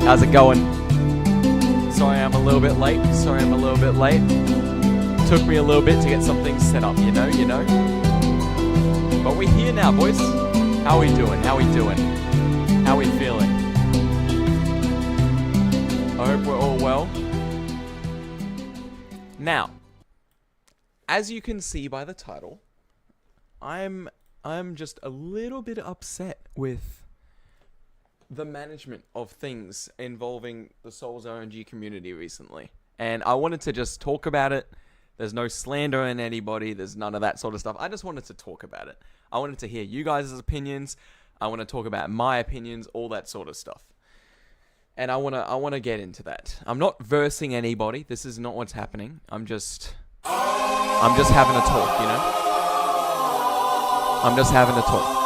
How's it going? Sorry I'm a little bit late. Took me a little bit to get some things set up, you know. But we're here now, boys. How we doing? How we feeling? I hope we're all well. Now, as you can see by the title, I'm just a little bit upset with the management of things involving the Souls RNG community recently. And I wanted to just talk about it. There's no slander in anybody. There's none of that sort of stuff. I just wanted to talk about it. I wanted to hear you guys' opinions. I want to talk about my opinions, all that sort of stuff. And I want to get into that. I'm not versing anybody. This is not what's happening. I'm just having a talk, you know? I'm just having a talk.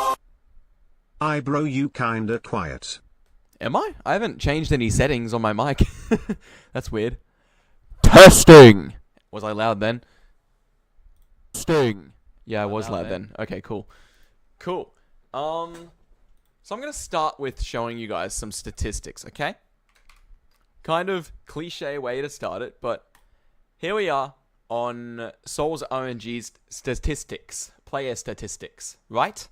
Bro, you kinda quiet. Am I? I haven't changed any settings on my mic. That's weird. Testing! Was I loud then? Testing. Yeah, I was loud then. Okay, cool. So I'm going to start with showing you guys some statistics, okay? Kind of cliche way to start it, but here we are on Souls RNG's statistics. Player statistics. Right?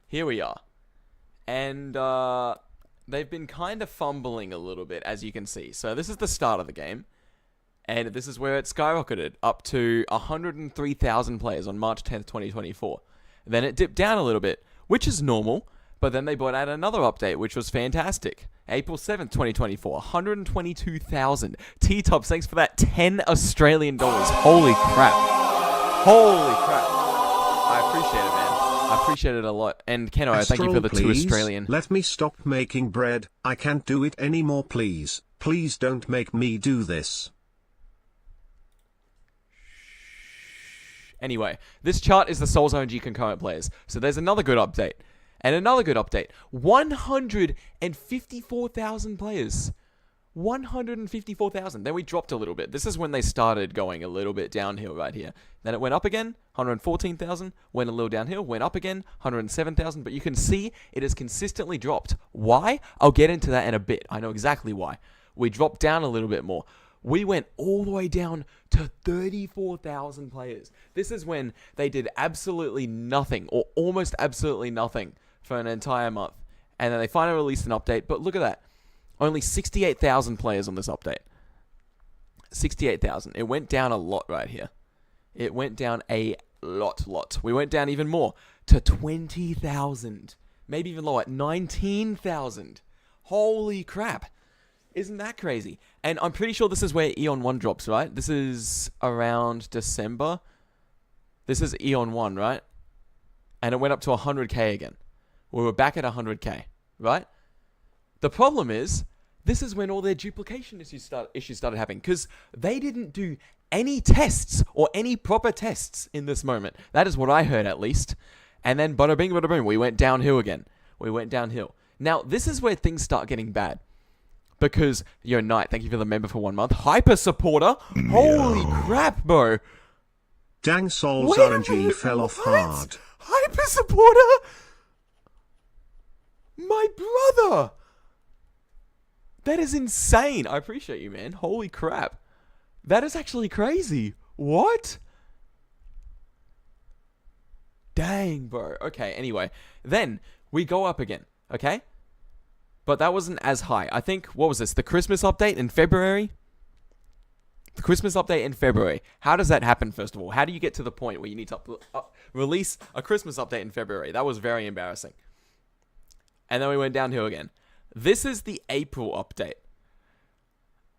Here we are. And they've been kind of fumbling a little bit, as you can see. So this is the start of the game. And this is where it skyrocketed up to 103,000 players on March 10th, 2024. Then it dipped down a little bit, which is normal. But then they brought out another update, which was fantastic. April 7th, 2024, 122,000. T-Tops, thanks for that 10 Australian dollars. Holy crap. I appreciate it, man. I appreciate it a lot. And Keno, thank you for the 2 Australian. Let me stop making bread. I can't do it anymore, please. Please don't make me do this. Anyway, this chart is the Souls RNG concurrent players. So there's another good update. And another good update. 154,000 players. 154,000. Then we dropped a little bit. This is when they started going a little bit downhill right here. Then it went up again, 114,000. Went a little downhill, went up again, 107,000. But you can see it has consistently dropped. Why? I'll get into that in a bit. I know exactly why. We dropped down a little bit more. We went all the way down to 34,000 players. This is when they did absolutely nothing, or almost absolutely nothing, for an entire month. And then they finally released an update. But look at that. Only 68,000 players on this update. 68,000. It went down a lot right here. It went down a lot. We went down even more to 20,000. Maybe even lower, 19,000. Holy crap. Isn't that crazy? And I'm pretty sure this is where Eon 1 drops, right? This is around December. This is Eon 1, right? And it went up to 100k again. We were back at 100k, right? The problem is, this is when all their duplication issues started happening, because they didn't do any tests or any proper tests in this moment. That is what I heard, at least. And then bada bing, bada boom, we went downhill again. Now, this is where things start getting bad. Because, Knight, thank you for the member for 1 month. Hyper supporter? Holy crap, bro. Dang, Souls RNG fell off hard. Hyper supporter? My brother! That is insane. I appreciate you, man. Holy crap. That is actually crazy. What? Dang, bro. Okay, anyway. Then, we go up again, okay? But that wasn't as high. I think, what was this? The Christmas update in February? How does that happen, first of all? How do you get to the point where you need to release a Christmas update in February? That was very embarrassing. And then we went downhill again. This is the April update.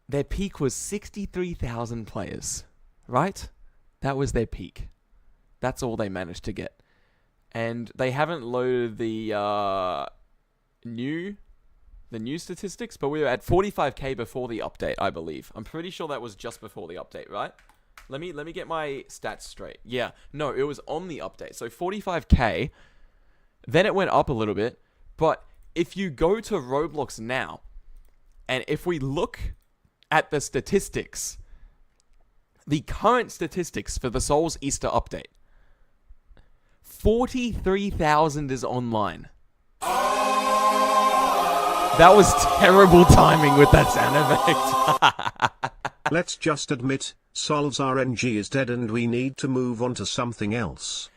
Their peak was 63,000 players, right? That was their peak. That's all they managed to get. And they haven't loaded the new statistics, but we were at 45k before the update, I believe. I'm pretty sure that was just before the update, right? Let me get my stats straight. Yeah, no, it was on the update. So 45k, then it went up a little bit, but if you go to Roblox now, and if we look at the statistics, the current statistics for the Souls Easter update, 43,000 is online. That was terrible timing with that sound effect. Let's just admit, Sol's RNG is dead and we need to move on to something else.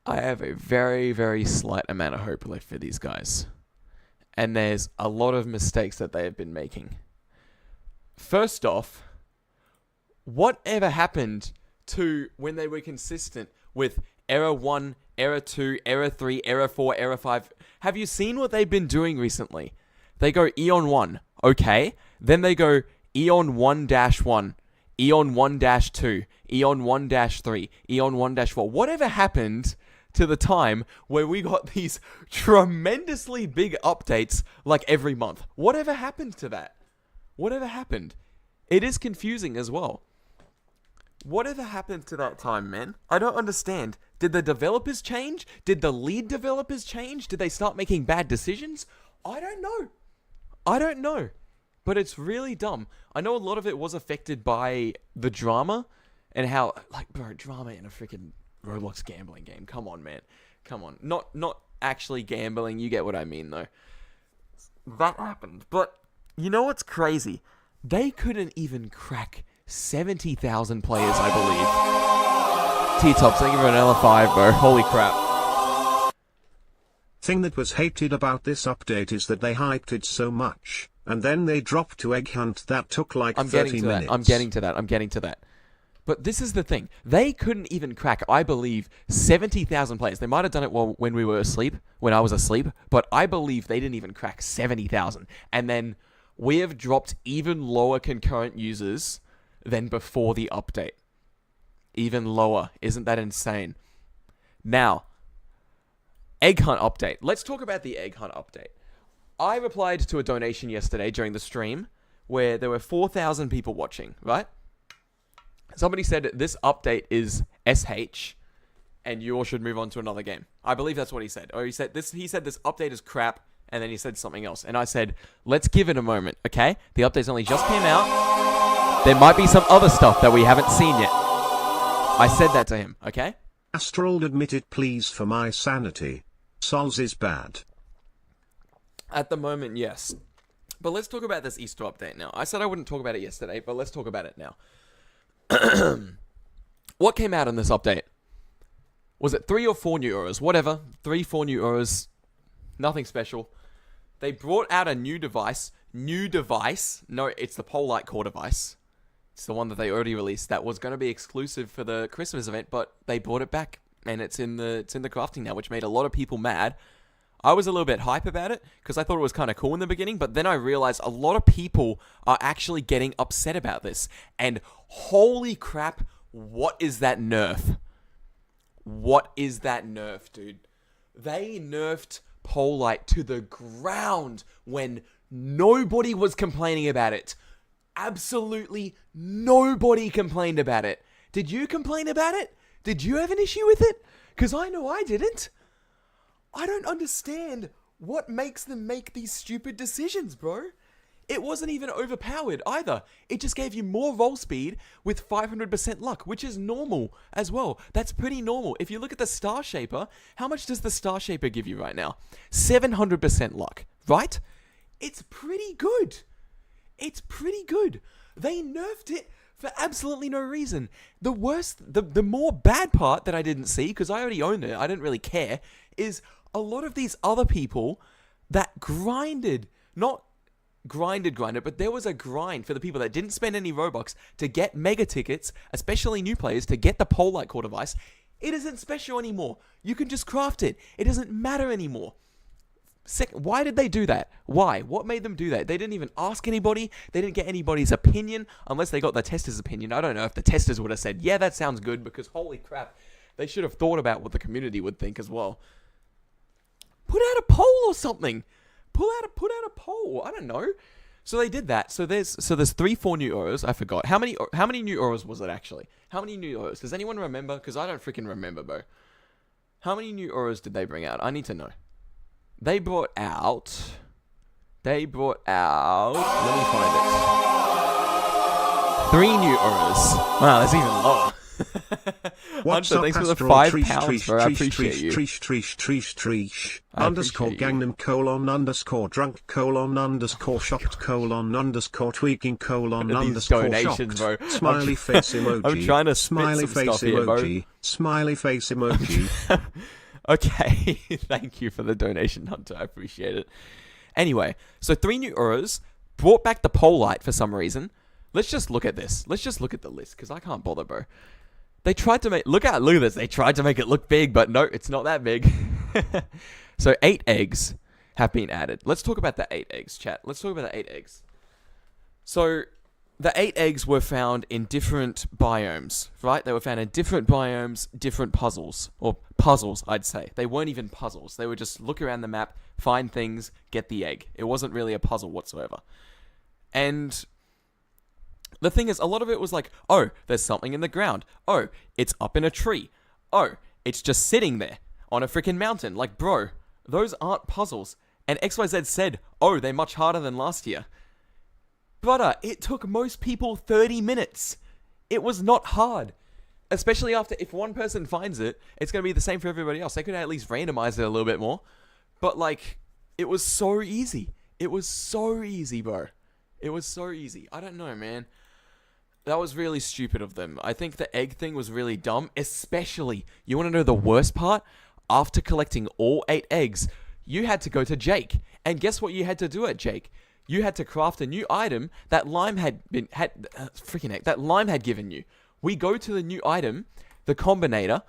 I have a very, very slight amount of hope left for these guys. And there's a lot of mistakes that they have been making. First off, whatever happened to when they were consistent with Error 1, Error 2, Error 3, Error 4, Error 5? Have you seen what they've been doing recently? They go Eon 1, okay. Then they go Eon 1-1, Eon 1-2, Eon 1-3, Eon 1-4. Whatever happened to the time where we got these tremendously big updates like every month? Whatever happened to that? Whatever happened? It is confusing as well. Whatever happened to that time, man? I don't understand. Did the developers change? Did the lead developers change? Did they start making bad decisions? I don't know. But it's really dumb. I know a lot of it was affected by the drama and how, like, bro, drama in a freaking Roblox gambling game. Come on, man. Come on. Not actually gambling. You get what I mean, though. That happened. But you know what's crazy? They couldn't even crack 70,000 players, I believe. T-Tops, thank you for another 5, bro. Holy crap. Thing that was hated about this update is that they hyped it so much, and then they dropped to Egg Hunt that took like 30 minutes. I'm getting to that. But this is the thing. They couldn't even crack, I believe, 70,000 players. They might have done it when we were asleep, when I was asleep, but I believe they didn't even crack 70,000. And then we have dropped even lower concurrent users than before the update. Even lower. Isn't that insane? Now, Egg Hunt update. Let's talk about the Egg Hunt update. I replied to a donation yesterday during the stream where there were 4,000 people watching, right? Somebody said this update is SH and you all should move on to another game. I believe that's what he said. Or he said this update is crap, and then he said something else. And I said, let's give it a moment, okay? The update's only just came out. There might be some other stuff that we haven't seen yet. I said that to him, okay? Astral, admit it please for my sanity. Sol's is bad. At the moment, yes. But let's talk about this Easter update now. I said I wouldn't talk about it yesterday, but let's talk about it now. What came out in this update? Was it 3 or 4 new auras? Whatever. 3, 4 new auras. Nothing special. They brought out a new device. No, it's the Pole Light Core device. It's the one that they already released that was going to be exclusive for the Christmas event, but they brought it back. And it's in the crafting now, which made a lot of people mad. I was a little bit hype about it because I thought it was kind of cool in the beginning, but then I realized a lot of people are actually getting upset about this. And holy crap, what is that nerf? What is that nerf, dude? They nerfed Pole Light to the ground when nobody was complaining about it. Absolutely nobody complained about it. Did you complain about it? Did you have an issue with it? Because I know I didn't. I don't understand what makes them make these stupid decisions, bro. It wasn't even overpowered either. It just gave you more roll speed with 500% luck, which is normal as well. That's pretty normal. If you look at the Star Shaper, how much does the Star Shaper give you right now? 700% luck, right? It's pretty good. It's pretty good. They nerfed it for absolutely no reason. The worst, the more bad part that I didn't see, because I already owned it, I didn't really care, is a lot of these other people that grinded, not grinded, but there was a grind for the people that didn't spend any Robux to get mega tickets, especially new players, to get the Pole Light Core device. It isn't special anymore. You can just craft it. It doesn't matter anymore. Why did they do that? Why? What made them do that? They didn't even ask anybody. They didn't get anybody's opinion, unless they got the testers' opinion. I don't know if the testers would have said, yeah, that sounds good, because holy crap, they should have thought about what the community would think as well. Put out a poll or something. Put out a poll. I don't know. So they did that. So there's 3, 4 new auras. I forgot. How many new auras was it actually? How many new auras? Does anyone remember? Because I don't freaking remember, bro. How many new auras did they bring out? I need to know. They brought out. Let me find it. 3 new auras. Wow, that's even lower. What's Hunter, up, thanks for the Astral? £5, bro. I appreciate you. _ appreciate you. Gangnam _ shocked tweaking These donations, shocked. bro. Smiley face emoji. I'm trying to spit smiley some face stuff here, bro. emoji. Smiley face emoji. Okay, thank you for the donation, Hunter. I appreciate it. Anyway, so 3 new auras brought back the pole light for some reason. Let's just look at this. Let's just look at the list, because I can't bother, bro. They tried to make... Look at this. They tried to make it look big, but no, it's not that big. So 8 eggs have been added. Let's talk about the 8 eggs, chat. Let's talk about the 8 eggs. So the 8 eggs were found in different biomes, right? They were found in different biomes, different puzzles. Or puzzles, I'd say. They weren't even puzzles. They were just look around the map, find things, get the egg. It wasn't really a puzzle whatsoever. And the thing is, a lot of it was like, oh, there's something in the ground. Oh, it's up in a tree. Oh, it's just sitting there on a freaking mountain. Like, bro, those aren't puzzles. And XYZ said, oh, they're much harder than last year. Brother, it took most people 30 minutes. It was not hard. Especially after, if one person finds it, it's going to be the same for everybody else. They could at least randomize it a little bit more. But, like, it was so easy. It was so easy, bro. It was so easy. I don't know, man. That was really stupid of them. I think the egg thing was really dumb. Especially, you want to know the worst part? After collecting all 8 eggs, you had to go to Jake. And guess what you had to do at Jake? You had to craft a new item that Lime had given you. We go to the new item, the Combinator.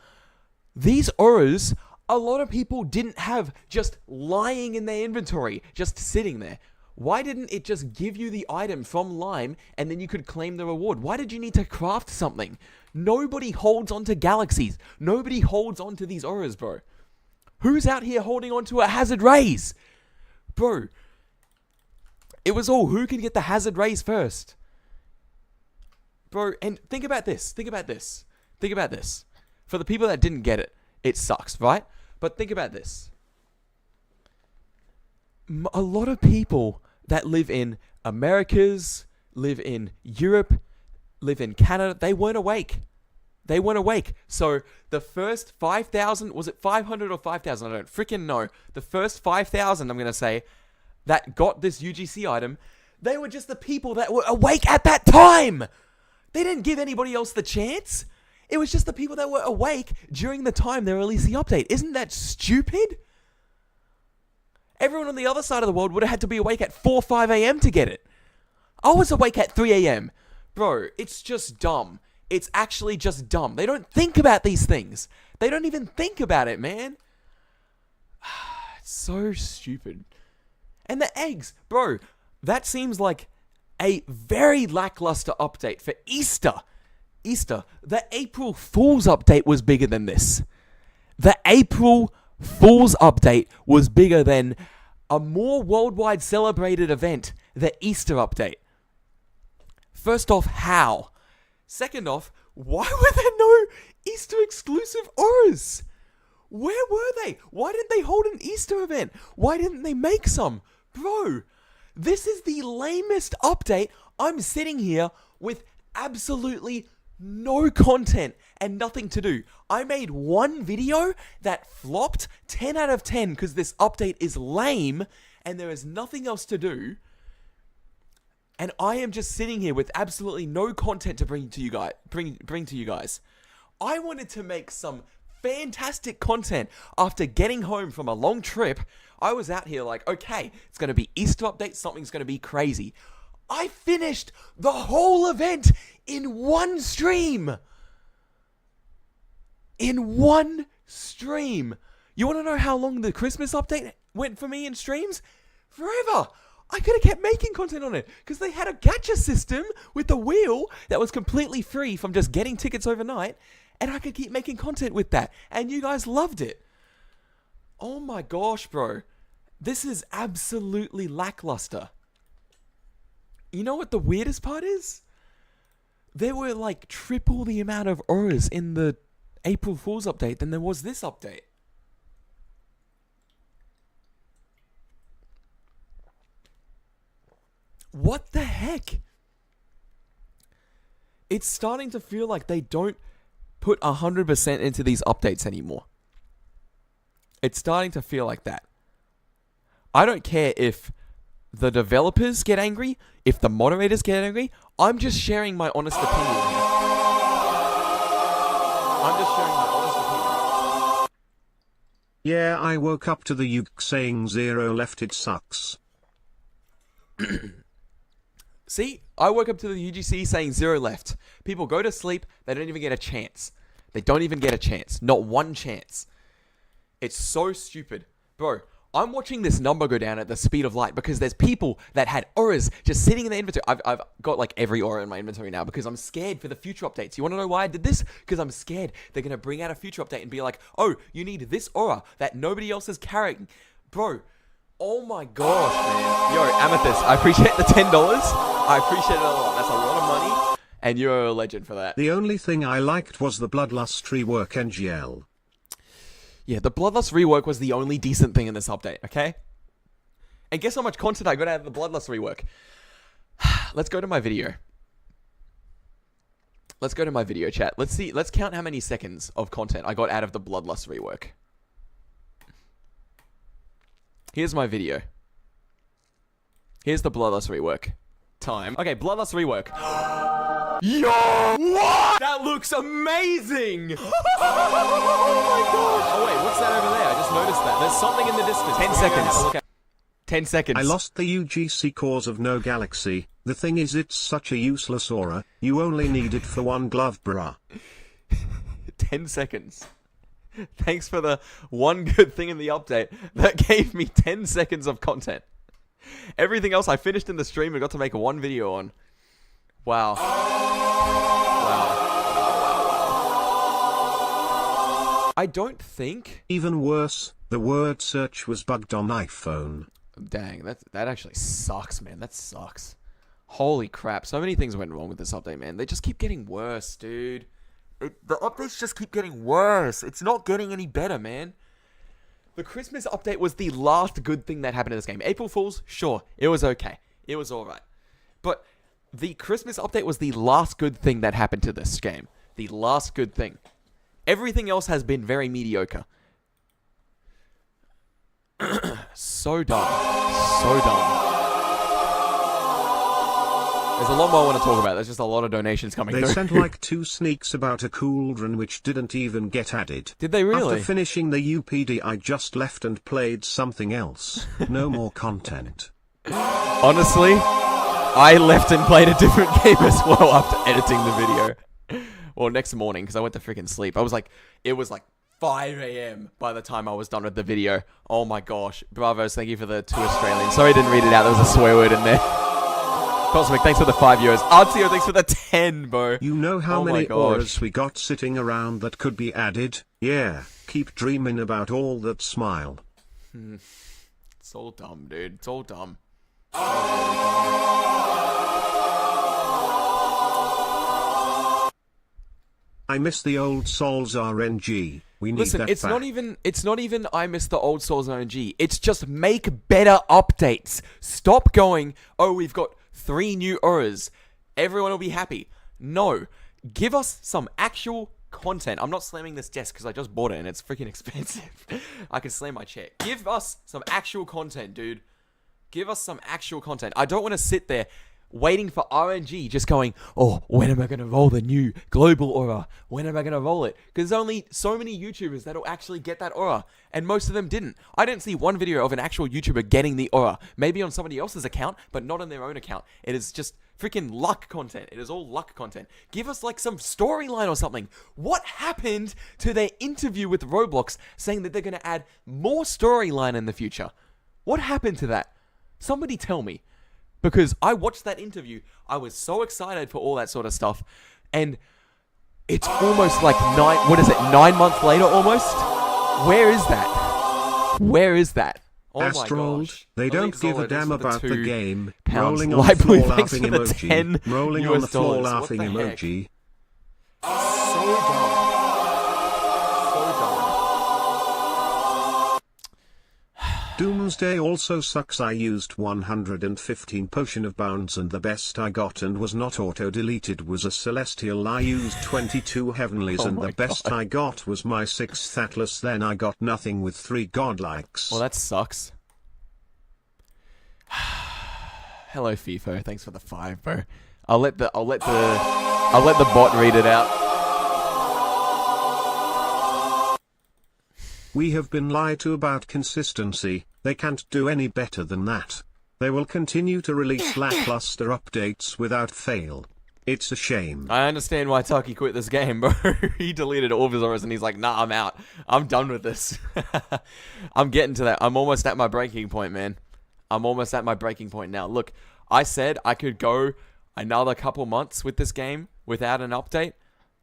These auras, a lot of people didn't have just lying in their inventory, just sitting there. Why didn't it just give you the item from Lime and then you could claim the reward? Why did you need to craft something? Nobody holds on to galaxies. Nobody holds on to these auras, bro. Who's out here holding on to a hazard raise? Bro, it was all who can get the hazard raise first. Bro, and think about this. Think about this. Think about this. For the people that didn't get it, it sucks, right? But think about this. A lot of people that live in Americas, live in Europe, live in Canada, they weren't awake. They weren't awake. So the first 5,000, was it 500 or 5,000? I don't freaking know. The first 5,000, I'm going to say, that got this UGC item, they were just the people that were awake at that time. They didn't give anybody else the chance. It was just the people that were awake during the time they released the update. Isn't that stupid? Everyone on the other side of the world would have had to be awake at 4, 5 a.m. to get it. I was awake at 3 a.m. Bro, it's just dumb. It's actually just dumb. They don't think about these things. They don't even think about it, man. It's so stupid. And the eggs, bro, that seems like a very lackluster update for Easter. The April Fool's update was bigger than this. The April Fool's update was bigger than a more worldwide celebrated event, the Easter update. First off, how? Second off, why were there no Easter exclusive auras? Where were they? Why didn't they hold an Easter event? Why didn't they make some? Bro, this is the lamest update. I'm sitting here with absolutely no content and nothing to do. I made one video that flopped 10 out of 10 because this update is lame and there is nothing else to do. And I am just sitting here with absolutely no content to bring to you guys. I wanted to make some fantastic content after getting home from a long trip. I was out here like, okay, it's going to be Easter update, something's going to be crazy. I finished the whole event in one stream. In one stream. You want to know how long the Christmas update went for me in streams? Forever. I could have kept making content on it because they had a gacha system with the wheel that was completely free from just getting tickets overnight, and I could keep making content with that, and you guys loved it. Oh my gosh, bro. This is absolutely lackluster. You know what the weirdest part is? There were like triple the amount of auras in the April Fool's update than there was this update. What the heck? It's starting to feel like they don't put 100% into these updates anymore. It's starting to feel like that. I don't care if the developers get angry, if the moderators get angry. I'm just sharing my honest opinion here. I'm just sharing my honest opinion. Yeah, I woke up to the uke saying 0 left, it sucks. See, I woke up to the UGC saying 0 left. People go to sleep, they don't even get a chance. They don't even get a chance. Not one chance. It's so stupid. Bro, I'm watching this number go down at the speed of light because there's people that had auras just sitting in the inventory. I've got like every aura in my inventory now because I'm scared for the future updates. You want to know why I did this? Because I'm scared they're going to bring out a future update and be like, oh, you need this aura that nobody else is carrying. Bro, oh my gosh, man. Yo, Amethyst, I appreciate the $10. I appreciate it a lot. That's a lot of money, and you're a legend for that. The only thing I liked was the Bloodlust rework NGL. Yeah, the Bloodlust rework was the only decent thing in this update, okay? And guess how much content I got out of the Bloodlust rework? Let's go to my video. Let's go to my video chat. Let's see. Let's count how many seconds of content I got out of the Bloodlust rework. Here's my video. Here's the Bloodlust rework. Time. Okay, Bloodlust rework. Yo! What? That looks amazing! Oh my gosh! Oh wait, what's that over there? I just noticed that. There's something in the distance. 10 seconds. 10 seconds. I lost the UGC cause of no galaxy. The thing is, it's such a useless aura. You only need it for one glove, bruh. 10 seconds. Thanks for the one good thing in the update that gave me 10 seconds of content. Everything else I finished in the stream and got to make one video on. Wow. I don't think... Even worse, the word search was bugged on iPhone. Dang, that actually sucks, man. That sucks. Holy crap. So many things went wrong with this update, man. They just keep getting worse, dude. The updates just keep getting worse. It's not getting any better, man. The Christmas update was the last good thing that happened in this game. April Fools, sure, it was okay. It was alright. But the Christmas update was the last good thing that happened to this game. The last good thing. Everything else has been very mediocre. So dumb. So dumb. There's a lot more I want to talk about. There's just a lot of donations coming through. They sent like 2 sneaks about a cauldron which didn't even get added. Did they really? After finishing the UPD, I just left and played something else. No more content. Honestly, I left and played a different game as well after editing the video. Well, next morning, because I went to freaking sleep. It was like 5 a.m. by the time I was done with the video. Oh my gosh. Bravos, thank you for the 2 Australians. Sorry I didn't read it out. There was a swear word in there. Cosmic, thanks for the 5 euros. Artio, thanks for the 10, bro. You know how many auras we got sitting around that could be added? Yeah, keep dreaming about all that smile. It's all dumb, dude. It's all dumb. I miss the old Souls RNG. We need that it's back. It's not even I miss the old Souls RNG. It's just make better updates. Stop going, oh, we've got 3 new auras. Everyone will be happy. No. Give us some actual content. I'm not slamming this desk because I just bought it and it's freaking expensive. I can slam my chair. Give us some actual content, dude. Give us some actual content. I don't want to sit there waiting for RNG, just going, oh, when am I going to roll the new global aura? When am I going to roll it? Because there's only so many YouTubers that'll actually get that aura, and most of them didn't. I didn't see one video of an actual YouTuber getting the aura. Maybe on somebody else's account, but not on their own account. It is just freaking luck content. It is all luck content. Give us like some storyline or something. What happened to their interview with Roblox saying that they're going to add more storyline in the future? What happened to that? Somebody tell me. Because I watched that interview, I was so excited for all that sort of stuff, and it's almost like 9 months later almost? Where is that? Where is that? Oh Astrold, my gosh. they don't Elite give a Solid, damn thanks for about the £2. game. Rolling on Light the Blue, floor thanks laughing for the emoji. 10 Rolling on the US floor dollars. What laughing the heck? emoji. So dumb. So dumb. Doomsday also sucks. I used 115 potion of bounds and the best I got and was not auto-deleted was a celestial. I used 22 heavenlies Oh and my the best God. I got was my 6th atlas. Then I got nothing with 3 godlikes. Well, that sucks. Hello, FIFO. Thanks for the 5, bro. I'll let the bot read it out. We have been lied to about consistency. They can't do any better than that. They will continue to release lackluster updates without fail. It's a shame. I understand why Taki quit this game, bro. He deleted all of his auras and he's like, nah, I'm out. I'm done with this. I'm getting to that. I'm almost at my breaking point, man. I'm almost at my breaking point now. Look, I said I could go another couple months with this game without an update,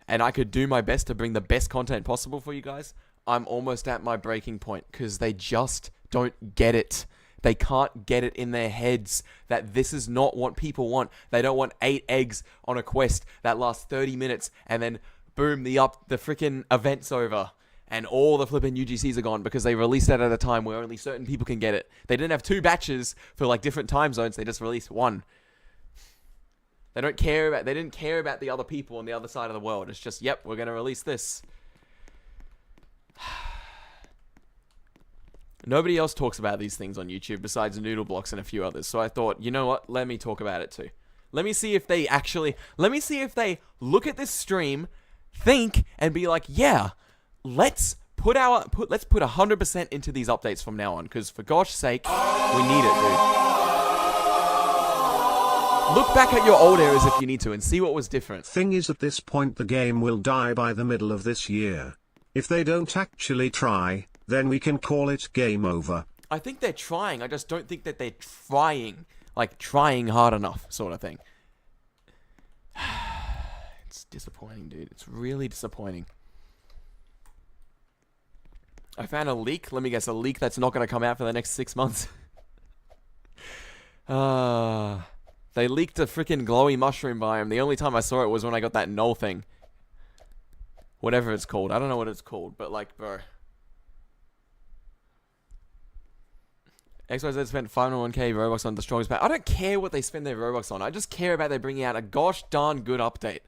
and I could do my best to bring the best content possible for you guys. I'm almost at my breaking point because they just don't get it. They can't get it in their heads that this is not what people want. They don't want 8 eggs on a quest that lasts 30 minutes and then boom, the freaking event's over and all the flipping UGCs are gone because they released that at a time where only certain people can get it. They didn't have 2 batches for like different time zones. They just released 1. They didn't care about the other people on the other side of the world. It's just, yep, we're going to release this. Nobody else talks about these things on YouTube besides Noodle Blocks and a few others. So I thought, you know what? Let me talk about it too. Let me see if they look at this stream, think, and be like, yeah, let's put 100% into these updates from now on. Because for gosh sake, we need it, dude. Look back at your old eras if you need to and see what was different. Thing is, at this point the game will die by the middle of this year. If they don't actually try, then we can call it game over. I think they're trying. I just don't think that they're trying hard enough, sort of thing. It's disappointing, dude. It's really disappointing. I found a leak. Let me guess, a leak that's not going to come out for the next 6 months. They leaked a freaking glowy mushroom biome. The only time I saw it was when I got that null thing. Whatever it's called. I don't know what it's called, but like, bro. XYZ spent 501k Robux on the strongest pack. I don't care what they spend their Robux on. I just care about they bringing out a gosh darn good update.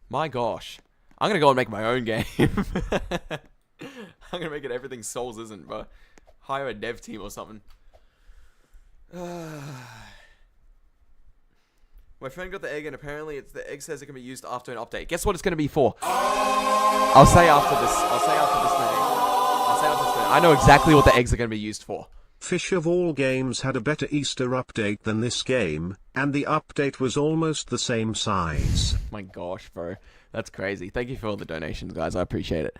My gosh. I'm going to go and make my own game. I'm going to make it everything Souls isn't, bro. Hire a dev team or something. My friend got the egg and apparently the egg says it can be used after an update. Guess what it's going to be for? I'll say after this. I know exactly what the eggs are going to be used for. Fish of all games had a better Easter update than this game, and the update was almost the same size. My gosh, bro. That's crazy. Thank you for all the donations, guys. I appreciate it.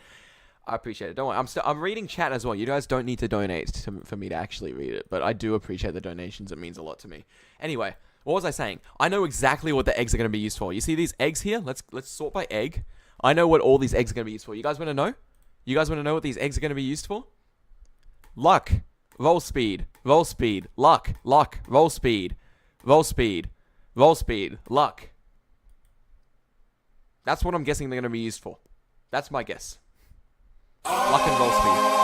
Don't worry. I'm reading chat as well. You guys don't need to donate for me to actually read it, but I do appreciate the donations. It means a lot to me. Anyway, what was I saying? I know exactly what the eggs are going to be used for. You see these eggs here? Let's sort by egg. I know what all these eggs are going to be used for. You guys want to know? You guys want to know what these eggs are going to be used for? Luck. Roll speed. Roll speed. Luck. Luck. Roll speed. Roll speed. Roll speed. Luck. That's what I'm guessing they're going to be used for. That's my guess. Luck and roll speed.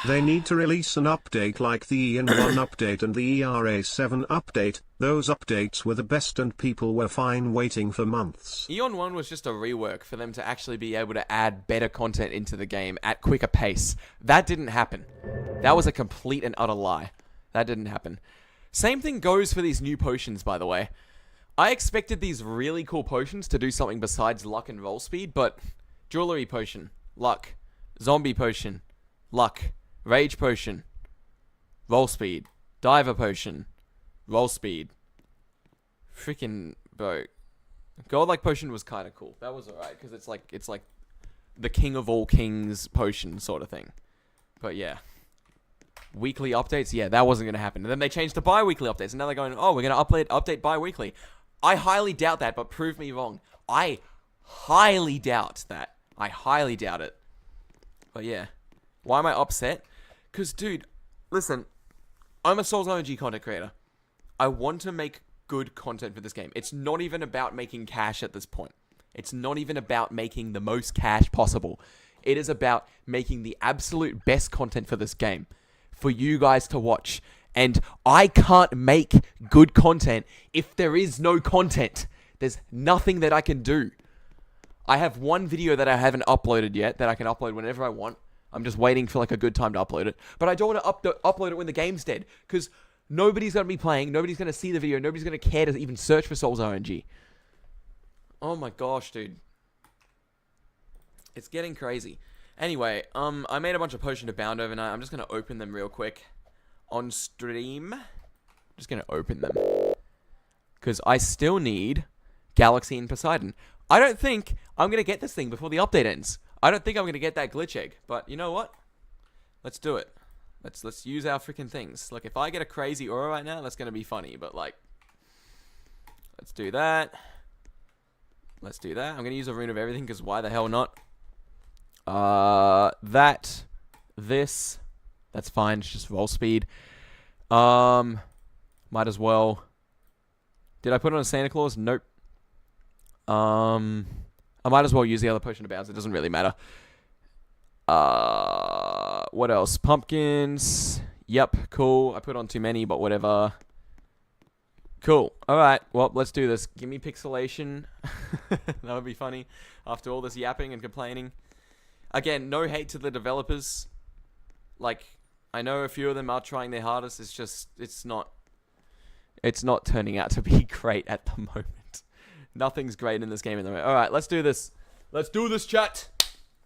They need to release an update like the EN1 update and the ERA7 update. Those updates were the best and people were fine waiting for months. Eon 1 was just a rework for them to actually be able to add better content into the game at quicker pace. That didn't happen. That was a complete and utter lie. That didn't happen. Same thing goes for these new potions, by the way. I expected these really cool potions to do something besides luck and roll speed, but jewelry potion, luck. Zombie potion, luck. Rage potion, roll speed. Diver potion, roll speed. Freaking bro. Godlike potion was kind of cool. That was alright because it's like the king of all kings potion sort of thing. But yeah. Weekly updates, yeah, that wasn't going to happen. And then they changed to bi-weekly updates, and now they're going, oh, we're going to update bi-weekly. I highly doubt that, but prove me wrong. I highly doubt that. I highly doubt it. But yeah. Why am I upset? Because, dude, listen, I'm a Souls RNG content creator. I want to make good content for this game. It's not even about making cash at this point. It's not even about making the most cash possible. It is about making the absolute best content for this game for you guys to watch. And I can't make good content if there is no content. There's nothing that I can do. I have one video that I haven't uploaded yet that I can upload whenever I want. I'm just waiting for like a good time to upload it. But I don't want to upload it when the game's dead, because nobody's going to be playing, nobody's going to see the video, nobody's going to care to even search for Souls RNG. Oh my gosh, dude. It's getting crazy. Anyway, I made a bunch of potion to bound overnight. I'm just going to open them real quick on stream. Just going to open them, because I still need Galaxy and Poseidon. I don't think I'm going to get this thing before the update ends. I don't think I'm going to get that glitch egg. But you know what? Let's do it. Let's use our freaking things. Look, if I get a crazy aura right now, that's going to be funny. But like, let's do that. Let's do that. I'm going to use a rune of everything, because why the hell not? This. That's fine. It's just roll speed. Might as well. Did I put on a Santa Claus? Nope. I might as well use the other potion of bounds. It doesn't really matter. What else? Pumpkins. Yep, cool. I put on too many, but whatever. Cool. Alright, well, let's do this. Give me pixelation. That would be funny. After all this yapping and complaining. Again, no hate to the developers. Like, I know a few of them are trying their hardest. It's just, it's not turning out to be great at the moment. Nothing's great in this game at the moment. Alright, let's do this. Let's do this, chat.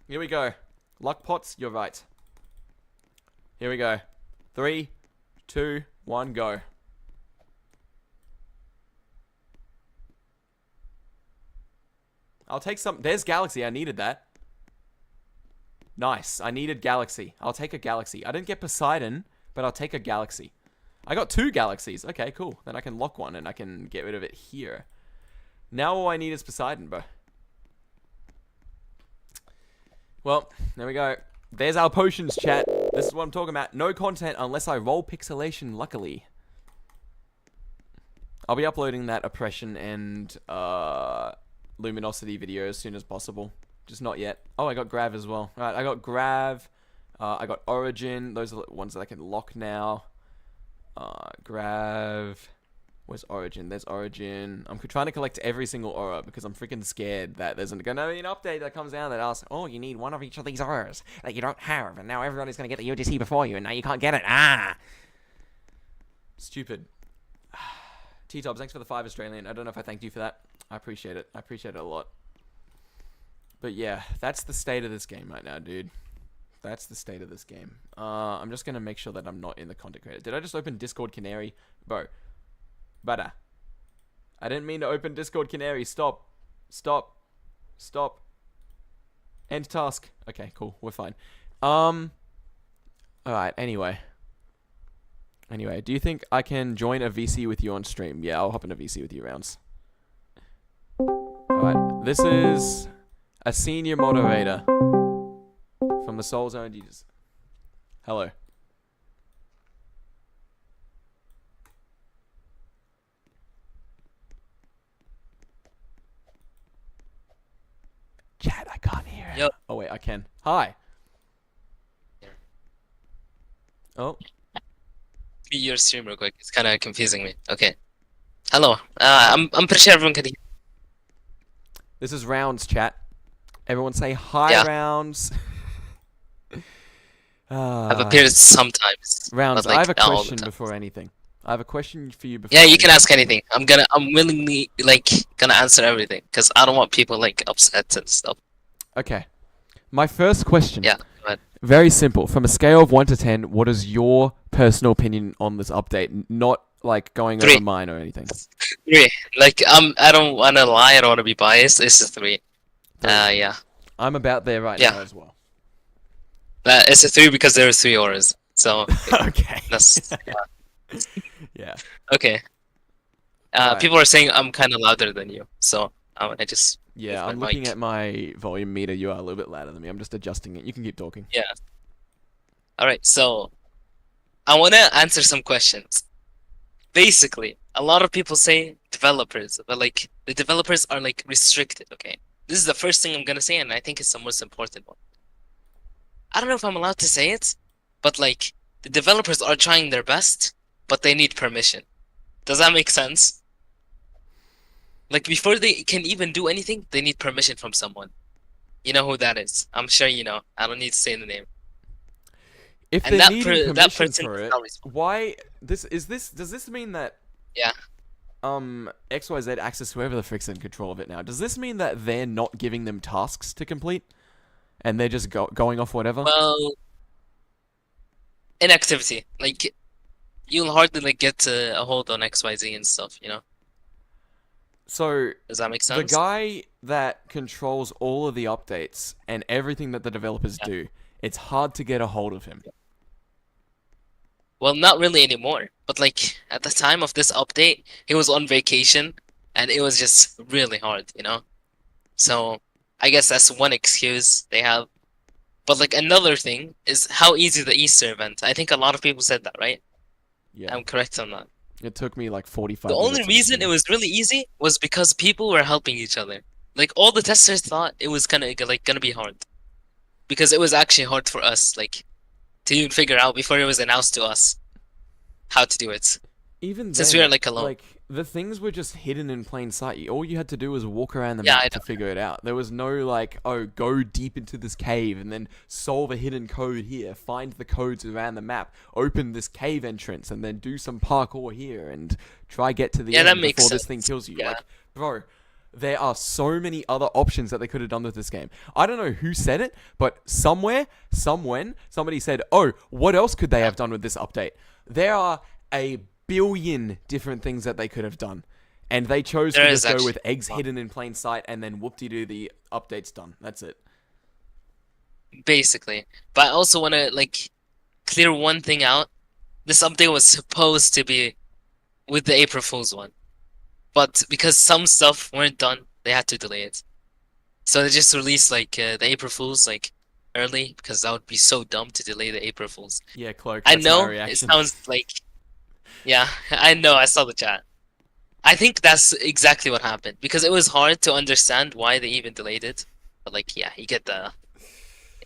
Here we go. Luck pots, you're right. Here we go. 3, 2, 1, go. I'll take some. There's Galaxy. I needed that. Nice. I needed Galaxy. I'll take a Galaxy. I didn't get Poseidon, but I'll take a Galaxy. I got 2 Galaxies. Okay, cool. Then I can lock one and I can get rid of it here. Now all I need is Poseidon, bro. Well, there we go. There's our potions, chat. This is what I'm talking about. No content unless I roll pixelation, luckily. I'll be uploading that oppression and luminosity video as soon as possible. Just not yet. Oh, I got Grav as well. Alright, I got Grav. I got Origin. Those are the ones that I can lock now. Grav. Where's Origin? There's Origin. I'm trying to collect every single aura because I'm freaking scared that there's going to be an update that comes down that asks, oh, you need one of each of these auras that you don't have, and now everybody's going to get the UGC before you, and now you can't get it. Ah! Stupid. T-Tobs, thanks for the 5 Australian. I don't know if I thanked you for that. I appreciate it. I appreciate it a lot. But yeah, that's the state of this game right now, dude. That's the state of this game. I'm just going to make sure that I'm not in the content creator. Did I just open Discord Canary? Bro. Butter. I didn't mean to open Discord Canary. Stop. Stop. Stop. End task. Okay, cool. We're fine. Alright, anyway. Anyway, do you think I can join a VC with you on stream? Yeah, I'll hop in a VC with you, Rounds. Alright, this is a senior moderator from the Souls RNG. Hello. Chat, I can't hear. Yep. Oh wait, I can. Hi. Oh. Be your stream real quick. It's kind of confusing me. Okay. Hello. I'm pretty sure everyone can hear. This is Rounds, chat. Everyone say hi, Yeah. Rounds. I've appeared sometimes. Rounds, but, like, I have a not all the question time. before anything. I have a question for you before. Yeah, you can ask anything. I'm willingly gonna answer everything because I don't want people like upset and stuff. Okay. My first question. Yeah. But Very simple. From a scale of 1 to 10, what is your personal opinion on this update? Not like going 3. over mine or anything. 3. Like I don't want to lie. I don't want to be biased. It's a 3. 3. Yeah. I'm about there right Yeah. now as well. It's a 3 because there are 3 auras. So Okay. that's Yeah. okay. Alright. People are saying I'm kind of louder than you, so I just Yeah, with I'm my looking mic. at my volume meter. You are a little bit louder than me. I'm just adjusting it. You can keep talking. Yeah. All right, so I want to answer some questions. Basically, a lot of people say developers, but like the developers are like restricted, okay? this is the first thing I'm gonna say, and I think it's the most important one. I don't know if I'm allowed to say it, but like the developers are trying their best, but they need permission. Does that make sense? Like before they can even do anything, they need permission from someone. You know who that is? I'm sure you know. I don't need to say the name. If And they're needing that permission person for is it, not responsible. why does this mean that Yeah. XYZ access whoever the frick's in control of it now? Does this mean that they're not giving them tasks to complete and they're just going off whatever? Well, inactivity. Like you'll hardly like get a hold on XYZ and stuff, you know? So Does that make the sense? guy that controls all of the updates and everything that the developers Yeah. do, it's hard to get a hold of him. Well, not really anymore. But like at the time of this update, he was on vacation and it was just really hard, you know? So I guess that's one excuse they have. But like another thing is how easy the Easter event. I think a lot of people said that, right? Yeah, I'm correct on that. it took me like 45 The only minutes. reason it was really easy was because people were helping each other. Like all the testers thought it was gonna be hard. Because it was actually hard for us, like, to even figure out before it was announced to us how to do it. Even Since then, we are like alone. like the things were just hidden in plain sight. All you had to do was walk around the Yeah, map I to know. figure it out. There was no like, oh, go deep into this cave and then solve a hidden code here, find the codes around the map, open this cave entrance, and then do some parkour here and try get to the Yeah, that end makes before this thing sense. kills you. Yeah. Like, bro, there are so many other options that they could have done with this game. I don't know who said it, but somewhere, somebody said, oh, what else could they have done with this update? There are a billion different things that they could have done. And they chose There to is just go actually with eggs a lot. hidden in plain sight and then whoop-de-doo, the update's done. That's it. Basically. But I also want to, like, clear one thing out. This update was supposed to be with the April Fool's one. But because some stuff weren't done, they had to delay it. So they just released, like, the April Fool's, like, early, because that would be so dumb to delay the April Fool's. Yeah, Cloak, I that's my know, it reaction. sounds like... Yeah, I know, I saw the chat. I think that's exactly what happened, because it was hard to understand why they even delayed it. But, like, yeah, you get the...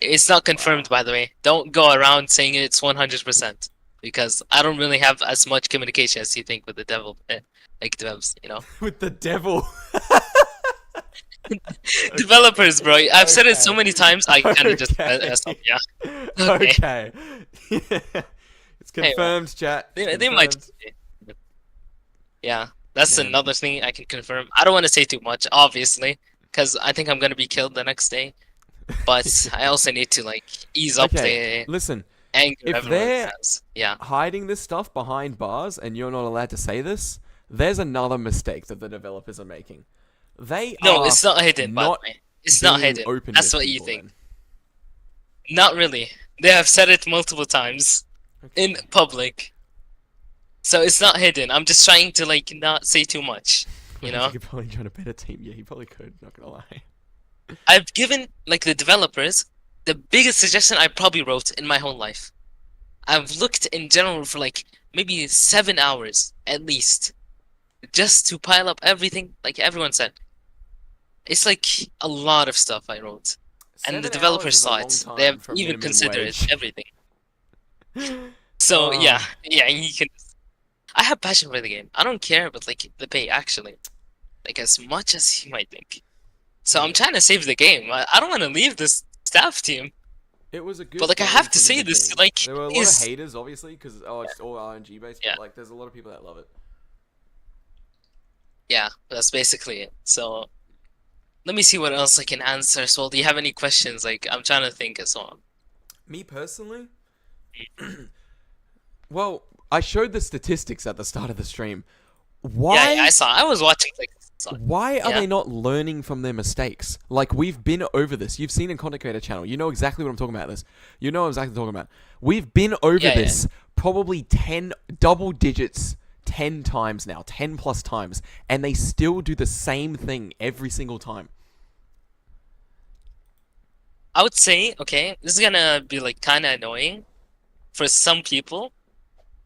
It's not confirmed, by the way. Don't go around saying it's 100%, because I don't really have as much communication as you think with the like devs, you know? With the devil. Developers, bro. I've said it so Okay. many times, I kind of just Okay. mess up, yeah. Okay. Okay. It's confirmed, chat. It's They might confirmed. just be. Yeah, that's Man. another thing I can confirm. I don't want to say too much, obviously, because I think I'm gonna be killed the next day. But I also need to like ease up Okay, the listen. anger If everyone they're- has. Yeah, Hiding this stuff behind bars and you're not allowed to say this, there's another mistake that the developers are making. They no, are it's not hidden. By the not way, it's not being hidden. open That's with what you people think. then. Not really. They have said it multiple times in public, so it's not hidden. I'm just trying to like not say too much. You know, He could probably join a better team. Yeah, he probably could. Not gonna lie. I've given like the developers the biggest suggestion I probably wrote in my whole life. I've looked in general for like maybe 7 hours at least, just to pile up everything. Like everyone said, it's like a lot of stuff I wrote, and 7 the hours developers is a saw long it. time They have for even minimum considered wage. everything. So Oh. yeah, you can. I have passion for the game. I don't care about like the pay actually, like as much as you might think. So I'm Yeah. trying to save the game. I don't want to leave this staff team. It was a good. But, like, I game have to from the say this, beginning. like, there were a lot is- of haters, obviously, because it's all RNG based. Yeah. But like, there's a lot of people that love it. Yeah, that's basically it. So let me see what else I can answer. So do you have any questions? Like I'm trying to think as well. Me personally, well, I showed the statistics at the start of the stream. Why? Yeah, I saw. I was watching like. Why are Yeah. they not learning from their mistakes? Like, we've been over this. You've seen in Content Creator Channel. You know exactly what I'm talking about this. You know exactly what I'm talking about. We've been over Yeah, this probably 10 double digits 10 times now, 10 plus times, and they still do the same thing every single time. I would say, okay, this is gonna be like kind of annoying for some people,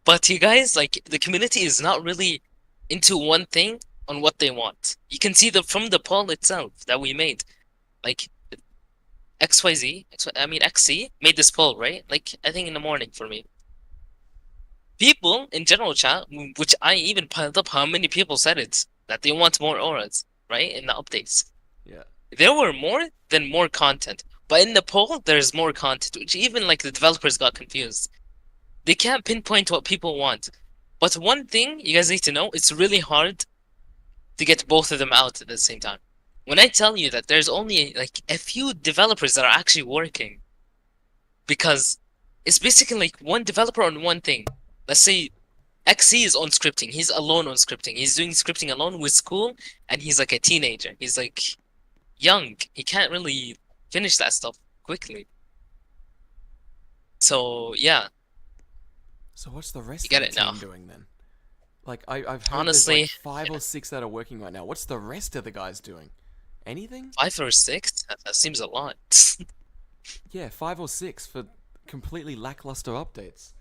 but you guys, like, the community is not really into one thing on what they want. You can see from the poll itself that we made. like XYZ, I mean XC made this poll, right? Like I think in the morning for me. People in general chat, which I even piled up how many people said it, that they want more auras, right? In the updates. Yeah. There were more content. But in the poll, there's more content, which even like the developers got confused. They can't pinpoint what people want. But one thing you guys need to know, it's really hard to get both of them out at the same time. When I tell you that there's only like a few developers that are actually working, because it's basically like one developer on one thing. Let's say XC is on scripting. He's alone on scripting. He's doing scripting alone with school, and he's like a teenager. He's like young. He can't really finish that stuff quickly. So yeah, So what's the rest you get of it the now. team doing then? Like I've heard Honestly, there's like 5 or 6 that are working right now. What's the rest of the guys doing? Anything? 5 or 6? That seems a lot. Yeah, 5 or 6 for completely lackluster updates.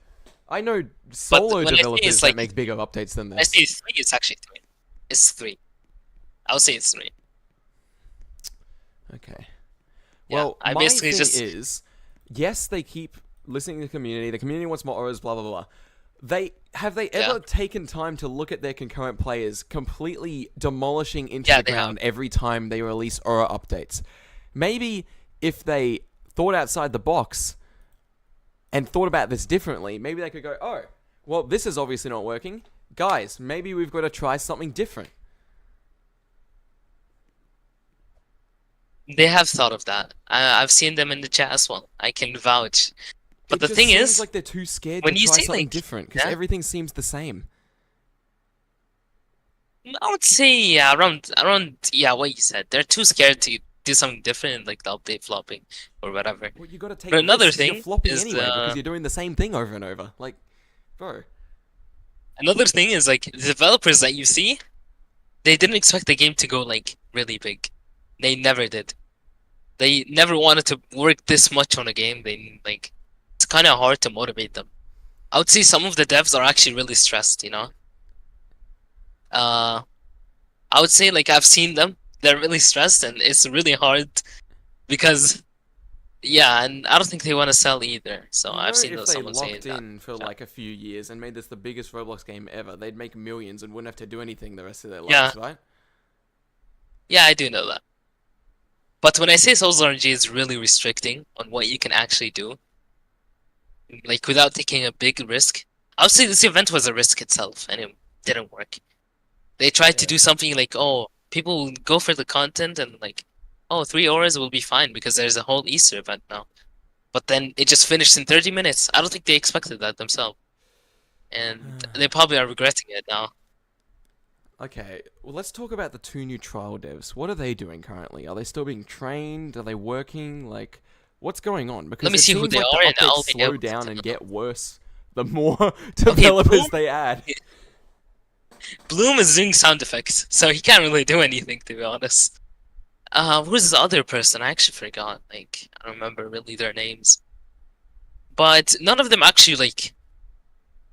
I know But solo when I say developers it's that like, make bigger updates than when I say this. 3, it's actually 3. It's 3. I would say it's 3. Okay. Yeah, Well, I my basically thing just is, yes, they keep listening to the community. The community wants more auras, blah blah blah. They Yeah. ever taken time to look at their concurrent players completely demolishing into Yeah, the they have. ground every time they release aura updates? Maybe if they thought outside the box and thought about this differently, maybe they could go, "Oh, well, this is obviously not working, guys. Maybe we've got to try something different." They have thought of that. I've seen them in the chat as well. I can vouch. But It the just thing seems is, like they're too scared when to you try say, something like, different because yeah, everything seems the same. I would say yeah, around yeah, what you said. They're too scared to do something different, like the update flopping or whatever. Well, you got to take But another risks. You're thing flopping is anyway because you're doing the same thing over and over. Like, bro. like the developers that you see, they didn't expect the game to go like really big. They never did. They never wanted to work this much on a game. They like it's kind of hard to motivate them. I would say some of the devs are actually really stressed, you know. Uh, I would say like I've seen them. They're really stressed, and it's really hard because yeah, and I don't think they want to sell either. So You I've know, seen if they someone saying locked that. in for like a few years and made this the biggest Roblox game ever, they'd make millions and wouldn't have to do anything the rest of their Yeah, lives, right? yeah, I do know that. But when I say Souls RNG is really restricting on what you can actually do, like without taking a big risk, I would say this event was a risk itself, and it didn't work. They tried to Yeah. do something like, oh, people will go for the content and like, oh, 3 hours will be fine because there's a whole Easter event now. But then it just finished in 30 minutes. I don't think they expected that themselves. And they probably are regretting it now. Okay, well, let's talk about the 2 new trial devs. What are they doing currently? Are they still being trained? Are they working? Like, what's going on? Because Let me it see who seems they like are the and I'll updates be slow able down to and know. get worse the more Okay, developers they add. Bloom is doing sound effects, so he can't really do anything to be honest. Who's the other person? I actually forgot. Like, I don't remember really their names. But none of them actually like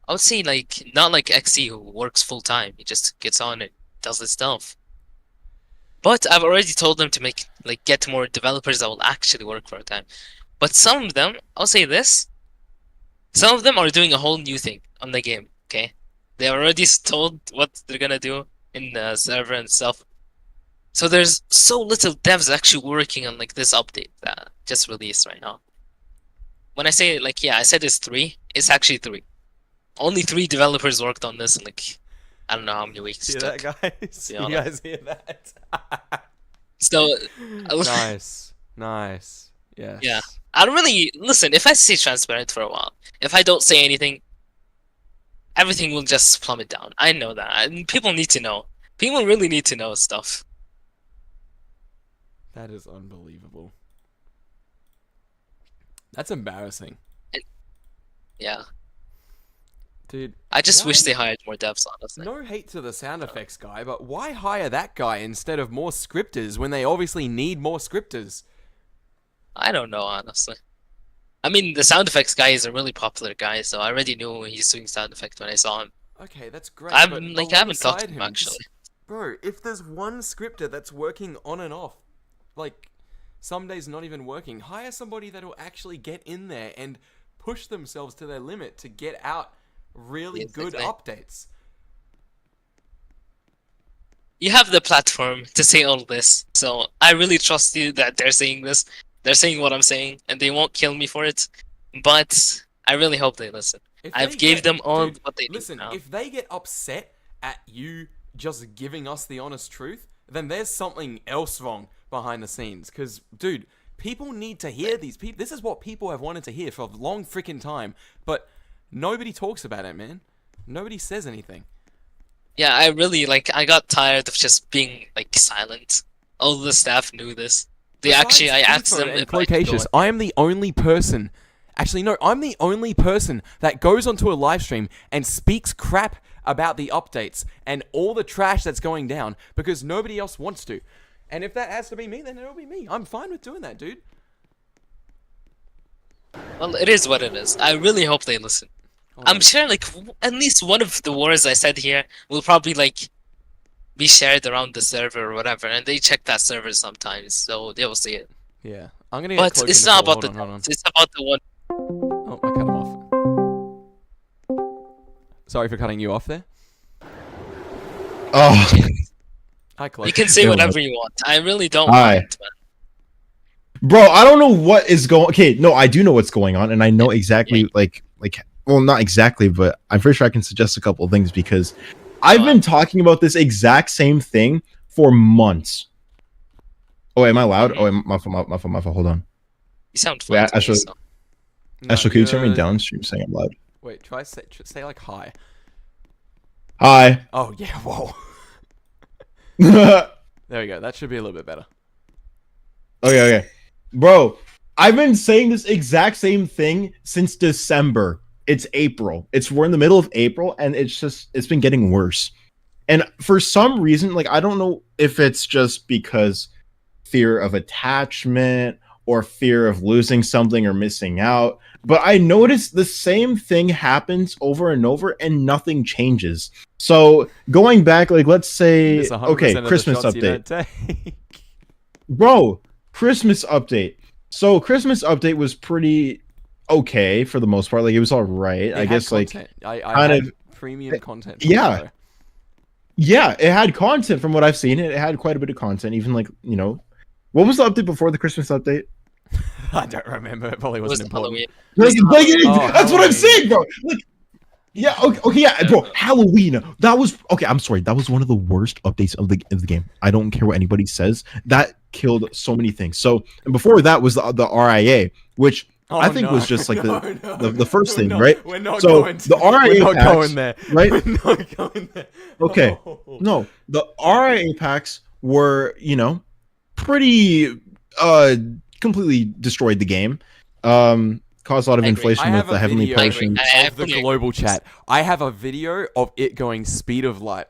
I would say like not like XE who works full time. He just gets on and does his stuff. But I've already told them to make like get more developers that will actually work for a time. But some of them, I'll say this, some of them are doing a whole new thing on the game. Okay, they already told what they're gonna do in the server and stuff. So there's so little devs actually working on like this update that just released right now. When I say like yeah, I said it's 3. It's actually 3. Only 3 developers worked on this in like I don't know how many weeks it Hear took. that, guys? To be You honest. guys hear that? So Nice. Nice. Yes. yeah, I don't really listen. If I stay transparent for a while, if I don't say anything, everything will just plummet down. I know that, and people need to know. People really need to know stuff. That is unbelievable. That's embarrassing. Yeah, Dude, I just wish why- they hired more devs. Honestly, No hate to the sound effects guy, but why hire that guy instead of more scripters when they obviously need more scripters? I don't know. Honestly, I mean the sound effects guy is a really popular guy, so I already knew he's doing sound effects when I saw him. Okay, that's great. I'm but like I haven't talked to alongside him actually. Bro, if there's one scripter that's working on and off, like, Some days not even working. Hire somebody that will actually get in there and push themselves to their limit to get out really good updates. You have the platform to say all this, so I really trust you that they're saying this. They're saying what I'm saying, and they won't kill me for it. But I really hope they listen. I've gave them all what they need now. If they get upset at you just giving us the honest truth, then there's something else wrong behind the scenes. Because, dude, people need to hear these. This is what people have wanted to hear for a long freaking time, but nobody talks about it, man. Nobody says anything. Yeah, I really I got tired of just being silent. All the staff knew this. I asked them and Clocacious, I am the only person. Actually, no, I'm the only person that goes onto a live stream and speaks crap about the updates and all the trash that's going down because nobody else wants to. And if that has to be me, then it'll be me. I'm fine with doing that, dude. Well, it is what it is. I really hope they listen. I'm sure, at least one of the words I said here will probably, be shared around the server or whatever, and they check that server sometimes, so they will see it. Yeah. I'm gonna But it's not about the dots, it's about the one. Oh, I cut him off. Sorry for cutting you off there. Oh. Hi, Chloe. You can say whatever you want. I really don't Hi. mind, man. Bro, I don't know what is going. Okay, no, I do know what's going on, and I know exactly well, not exactly, but I'm pretty sure I can suggest a couple of things because I've been talking about this exact same thing for months. Oh, am I loud? Oh, my fault. Hold on. You sound fine. Ashel, can you turn me down? Stream saying I'm loud. Wait, try say hi. Hi. Oh yeah, whoa. There we go. That should be a little bit better. Okay. Bro, I've been saying this exact same thing since December. It's April. We're in the middle of April, and it's been getting worse. And for some reason, I don't know if it's just because fear of attachment or fear of losing something or missing out, but I noticed the same thing happens over and over and nothing changes. So going back, let's say, okay, Christmas update. Bro, Christmas update. So Christmas update was pretty okay for the most part. It was all right. I guess content. I had premium content. Yeah. Yeah, it had content from what I've seen. It had quite a bit of content. Even what was the update before the Christmas update? I don't remember. It probably wasn't important. That's what I'm saying, bro. Yeah, okay, yeah, bro. Halloween. That was okay. I'm sorry. That was one of the worst updates of the game. I don't care what anybody says. That killed so many things. So, and before that was the RIA, which I think was just the first thing, right? We're not so going to, the RIA we're not packs, going there. Right? We're not going there. Okay. No, the RIA packs were, pretty completely destroyed the game. Caused a lot of inflation with the heavenly potions. Of the global chat. I have a video of it going speed of light.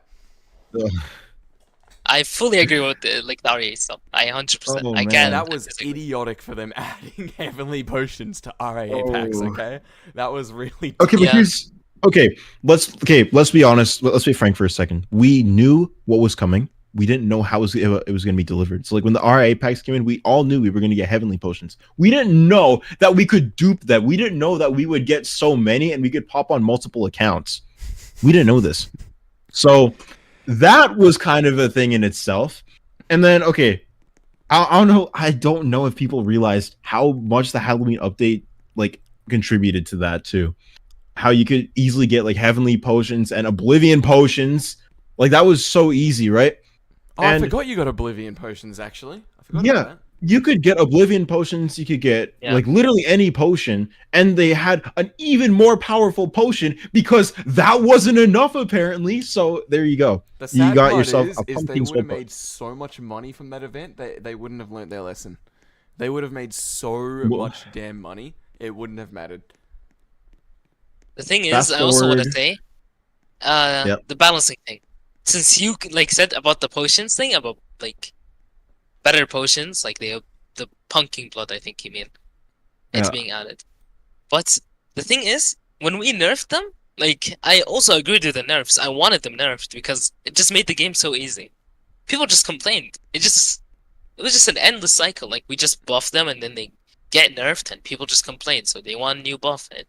I fully agree with the RA stuff. I 100%. I get that was idiotic for them adding heavenly potions to RAA packs. Okay, that was really okay. But here's Let's be honest. Let's be frank for a second. We knew what was coming. We didn't know how it was going to be delivered. So when the RA packs came in, we all knew we were going to get heavenly potions. We didn't know that we could dupe them. We didn't know that we would get so many and we could pop on multiple accounts. We didn't know this. So that was kind of a thing in itself. And then, okay, I don't know if people realized how much the Halloween update contributed to that too. How you could easily get heavenly potions and oblivion potions. That was so easy, right? Oh, I forgot you got oblivion potions, actually. I forgot about that. You could get oblivion potions, you could get literally any potion, and they had an even more powerful potion because that wasn't enough apparently. So there you go. The sad you got part yourself is a they pumpkin would have sword. made so much money from that event, they wouldn't have learnt their lesson. They would have made so much damn money, it wouldn't have mattered. The thing is, I also want to say, the balancing thing. Since you said about the potions thing, about better potions, the pumpkin blood, I think you mean, it's being added. But the thing is, when we nerfed them, I also agreed with the nerfs. I wanted them nerfed because it just made the game so easy. People just complained. It was just an endless cycle. Like we just buff them and then they get nerfed and people just complain. So they want a new buff and it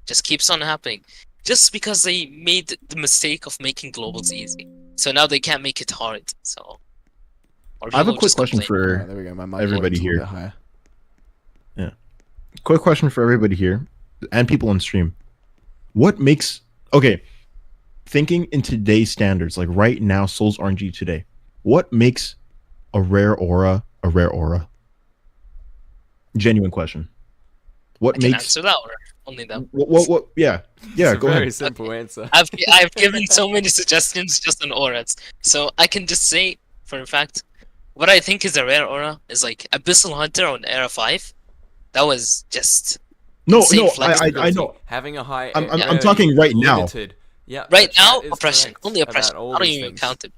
just keeps on happening. Just because they made the mistake of making globals easy. So now they can't make it hard. So I have a people quick just question complain. Alright, for there we go. My mic everybody volume's a little here. bit higher. quick question for everybody here and people on stream. What makes thinking in today's standards, like right now, Souls RNG today, what makes a rare aura a rare aura? Genuine question. What I can makes answer that or only them. what yeah It's a go very ahead. simple answer. I've given so many suggestions just on auras. So I can just say for a fact what I think is a rare aura is like Abyssal Hunter on Era 5. That was just No, insane I flexibility. know. Having a high. I'm talking right now. limited. Yeah. Right the now, chat is oppression. correct Only about oppression. all I don't these even things. count it.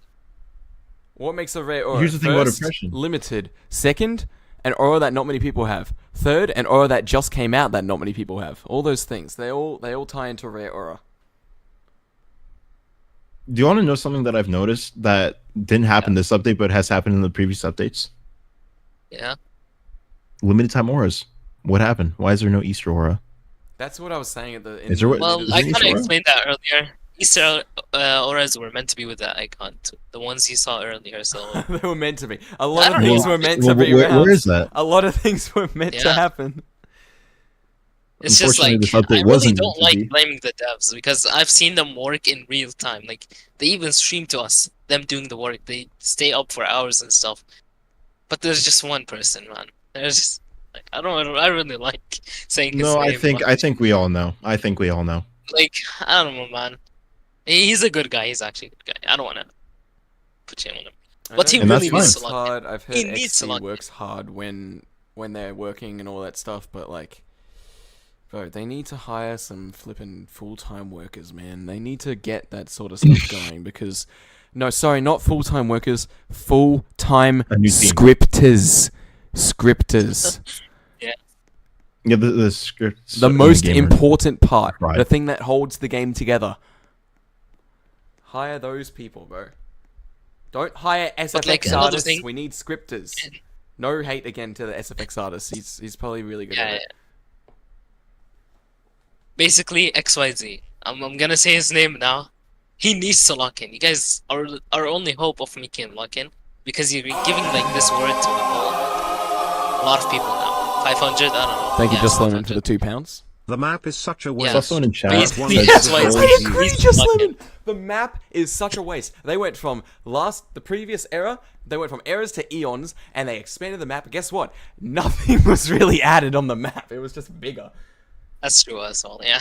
What makes a rare aura? Here's the thing about First, oppression. limited. Second, an aura that not many people have. Third, an aura that just came out that not many people have. All those things. They all tie into rare aura. Do you want to know something that I've noticed that didn't happen this update but has happened in the previous updates? Yeah. Limited time auras. What happened? Why is there no Easter aura? That's what I was saying at the. Is there what- Well, is I there kind of Easter aura? explained that earlier. Easter auras were meant to be with the icon, too. The ones you saw earlier. So They were meant to be. A I lot of don't things know. were meant to be Where around. is that? A lot of things were meant to Yeah. happen. it's just Unfortunately, like this update I really wasn't don't meant to be. like blaming the devs because I've seen them work in real time. Like they even stream to us them doing the work. They stay up for hours and stuff. But there's just one person, man. There's just like I really like saying his No, name. but, I think we all know. I think we all know. like I don't know, man. He's a good guy. He's actually a good guy. I don't want to put shame on him. But he And that's really fine. needs works to lock in. hard. I've heard He needs to XP lock in. works hard when they're working and all that stuff, but like, bro, they need to hire some flippin' full-time workers, man. They need to get that sort of stuff going because, no, sorry, not full-time workers, full-time A new team. scripters. Scripters. Yeah, the script. The most important part, Right. the thing that holds the game together. Hire those people, bro. Don't hire SFX like, another artists. thing- We need scripters. No hate again to the SFX artist. He's probably really good Yeah, at yeah. it. Basically, XYZ. I'm gonna say his name now. He needs to lock in. You guys are our only hope of making him lock in because you're giving like this word to a lot of people now. 500. I don't know. Thank you, Yeah, Just Lemon, 500. for the £2. The map is such a Yeah. waste. Saw someone in chat. Basically, One that's of why the it's goals like you- agree. Just Lock in. Lemon. The map is such a waste. They went from the previous era, they went from eras to eons, and they expanded the map. Guess what? Nothing was really added on the map. It was just bigger. That's true as well. Yeah.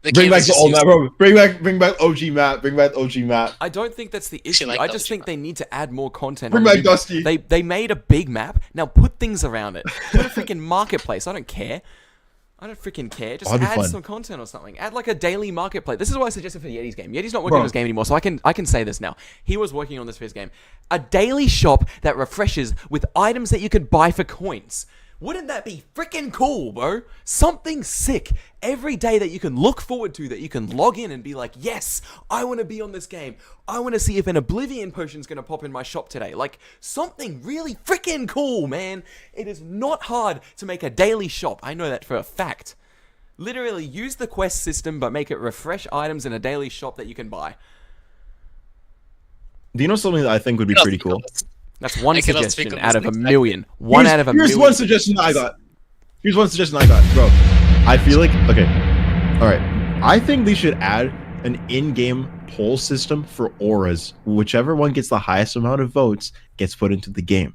The Bring game back is the just old used- map, bro. Bring back OG map. Bring back OG map. I don't think that's the issue. like I that just was think fun. they need to add more content. Bring on the back big- Dusty. They made a big map. Now put things around it. Put a freaking marketplace. I don't care. I don't freaking care. Just That'd be add fun. some content or something. Add like a daily marketplace. This is what I suggested for Yeti's game. Yeti's not working on Bro. his game anymore, so I can say this now. He was working on this for his game. A daily shop that refreshes with items that you can buy for coins. Wouldn't that be freaking cool, bro? Something sick every day that you can look forward to, that you can log in and be like, yes, I want to be on this game. I want to see if an Oblivion potion's going to pop in my shop today. Like, something really freaking cool, man. It is not hard to make a daily shop. I know that for a fact. Literally, use the quest system, but make it refresh items in a daily shop that you can buy. Do you know something that I think would be What else pretty do you cool? call this? That's one I cannot speak suggestion on out this of a next million. One out of a million. Here's one suggestion I got. Here's one suggestion I got, bro. I feel like all right. I think they should add an in-game poll system for auras. Whichever one gets the highest amount of votes gets put into the game.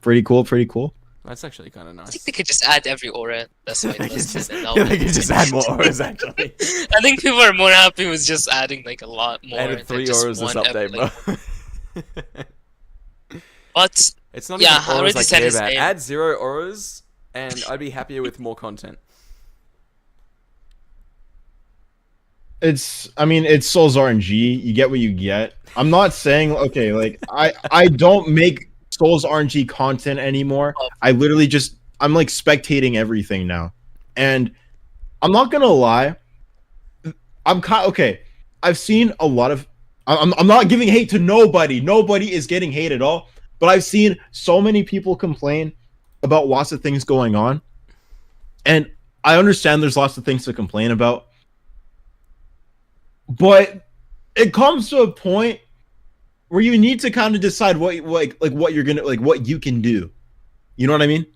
Pretty cool. Pretty cool. That's actually kind of I think nice. they could just add every aura. That's why They could just, and that they could just add more auras, actually. I think people are more happy with just adding like a lot more. Added than 3 just auras this one update, like- bro. But It's not Yeah, even I auras already I said care his about. name. Add 0 auras, and I'd be happier with more content. It's Souls RNG. You get what you get. I'm not saying like I don't make Souls RNG content anymore. I literally I'm like spectating everything now. And I'm not gonna lie. I've seen a lot of I'm not giving hate to nobody. Nobody is getting hate at all. but I've seen so many people complain about lots of things going on, and I understand there's lots of things to complain about, but it comes to a point where you need to kind of decide what what you're gonna like what you can do. You know what I mean?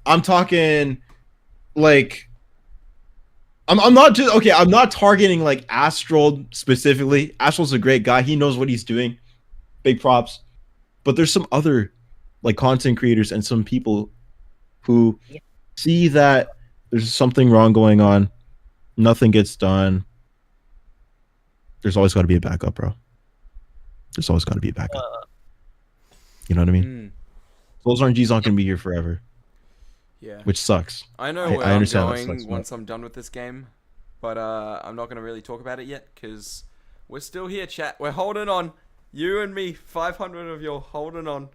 I'm talking like I'm not just okay. I'm not targeting like Astral specifically. Astral's a great guy. He knows what he's doing. Big props. But there's some other like content creators and some people who see that there's something wrong going on. Nothing gets done. There's always got to be a backup, bro. There's always got to be a backup. You know what I mean? Those RNGs aren't going to be here forever. Yeah. Which sucks. I know where I'm going once I'm done with this game, but I'm not going to really talk about it yet because we're still here, chat. We're holding on. You and me, 500 of you holding on.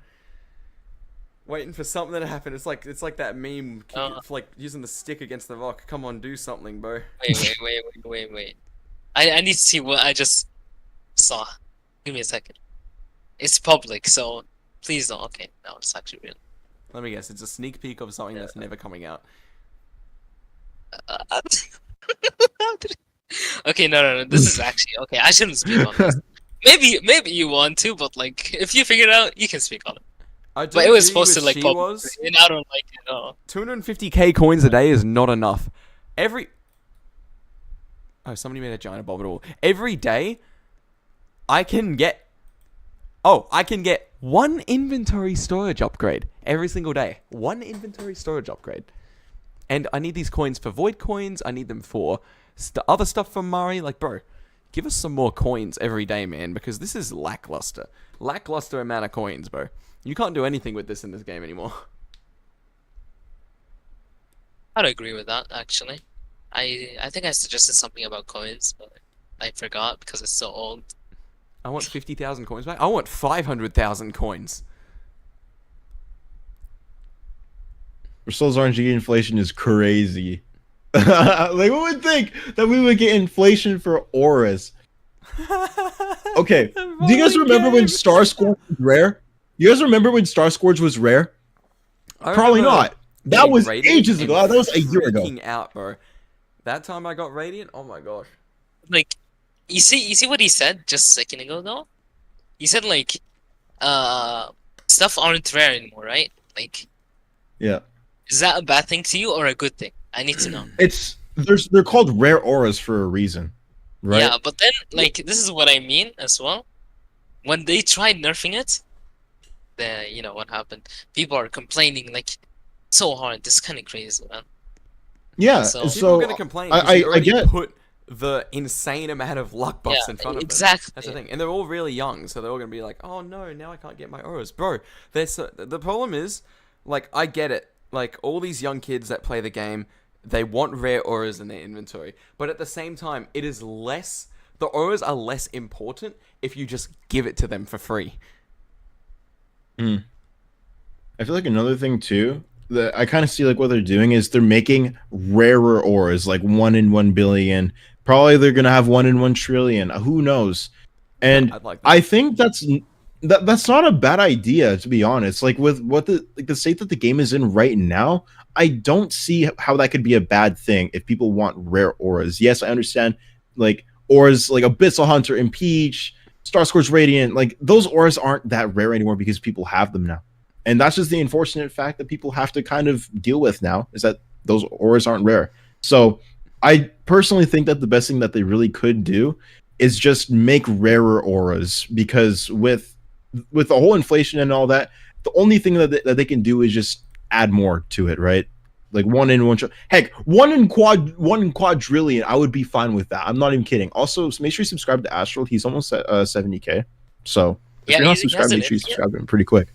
Waiting for something to happen. It's like that meme, like using the stick against the rock. Come on, do something, bro. Wait. I need to see what I just saw. Give me a second. It's public, so please don't. Okay, no, it's actually real. Let me guess. It's a sneak peek of something that's never coming out. Okay, no. This is actually okay. I shouldn't speak on this. Maybe you want to, but like, if you figure it out, you can speak on it. But it was supposed to like pop, and I don't like it at all. 250k coins a day is not enough. Somebody made a giant abominable. Every day, I can get one inventory storage upgrade every single day. One inventory storage upgrade. And I need these coins for void coins. I need them for other stuff from Mari. Like, bro, give us some more coins every day, man, because this is lackluster. Lackluster amount of coins, bro. You can't do anything with this in this game anymore. I'd agree with that, actually. I think I suggested something about coins, but I forgot because it's so old. I want 50,000 coins back. I want 500,000 coins. Bristol's RNG inflation is crazy. Like, who would think that we would get inflation for auras? Okay, do you guys remember when Star Scourge was rare? You guys remember when Star Scourge was rare? Probably not. That was ages ago. That was a year ago. Out, bro. That time I got Radiant. Oh my gosh. Like, you see what he said just a second ago, though. He said like, stuff aren't rare anymore, right? Like, yeah. Is that a bad thing to you or a good thing? I need to know. They're called rare auras for a reason, right? Yeah, but then like this is what I mean as well. When they tried nerfing it, you know what happened. People are complaining like so hard. This is kind of crazy, man. Yeah, so people are gonna complain. I get put the insane amount of luck buffs in front of them. Exactly. That's the thing, and they're all really young, so they're all gonna be like, "Oh no, now I can't get my auras, bro." The problem is, like, I get it. Like, all these young kids that play the game, they want rare auras in their inventory, but at the same time, the auras are less important if you just give it to them for free. I feel like another thing too that I kind of see like what they're doing is they're making rarer auras, like 1 in 1 billion. Probably they're gonna have 1 in 1 trillion. Who knows? And I think that's not a bad idea, to be honest. Like with what the state that the game is in right now, I don't see how that could be a bad thing if people want rare auras. Yes, I understand like auras like Abyssal Hunter, Impeach, Star Scourge Radiant, like those auras aren't that rare anymore because people have them now. And that's just the unfortunate fact that people have to kind of deal with now, is that those auras aren't rare. So I personally think that the best thing that they really could do is just make rarer auras, because with the whole inflation and all that, the only thing that they can do is just add more to it, right? Like 1 in 1 heck, 1 in quadrillion, I would be fine with that. I'm not even kidding. Also, make sure you subscribe to Astral. He's almost at 70k. So if you're not subscribed, make sure you subscribe to him pretty quick.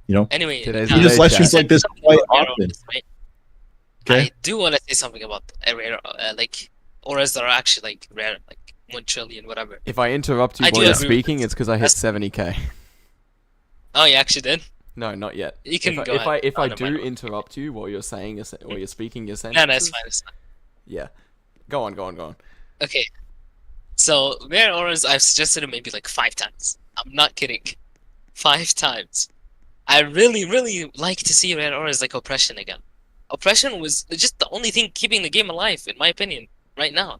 You know? Anyway, he just live streams like this quite often. Okay. I do want to say something about rare, like auras that are actually like rare, like 1 trillion, whatever. If I interrupt you while you're speaking, it's because I hit 70k. Oh, you actually did? No, not yet. You can go ahead. If I do interrupt you while you're saying while you're speaking your sentences. No, it's fine. It's fine. Yeah, go on. Okay, so rare auras I've suggested it maybe like 5 times. I'm not kidding. 5 times. I really, really like to see Rare Auras like Oppression again. Oppression was just the only thing keeping the game alive, in my opinion, right now.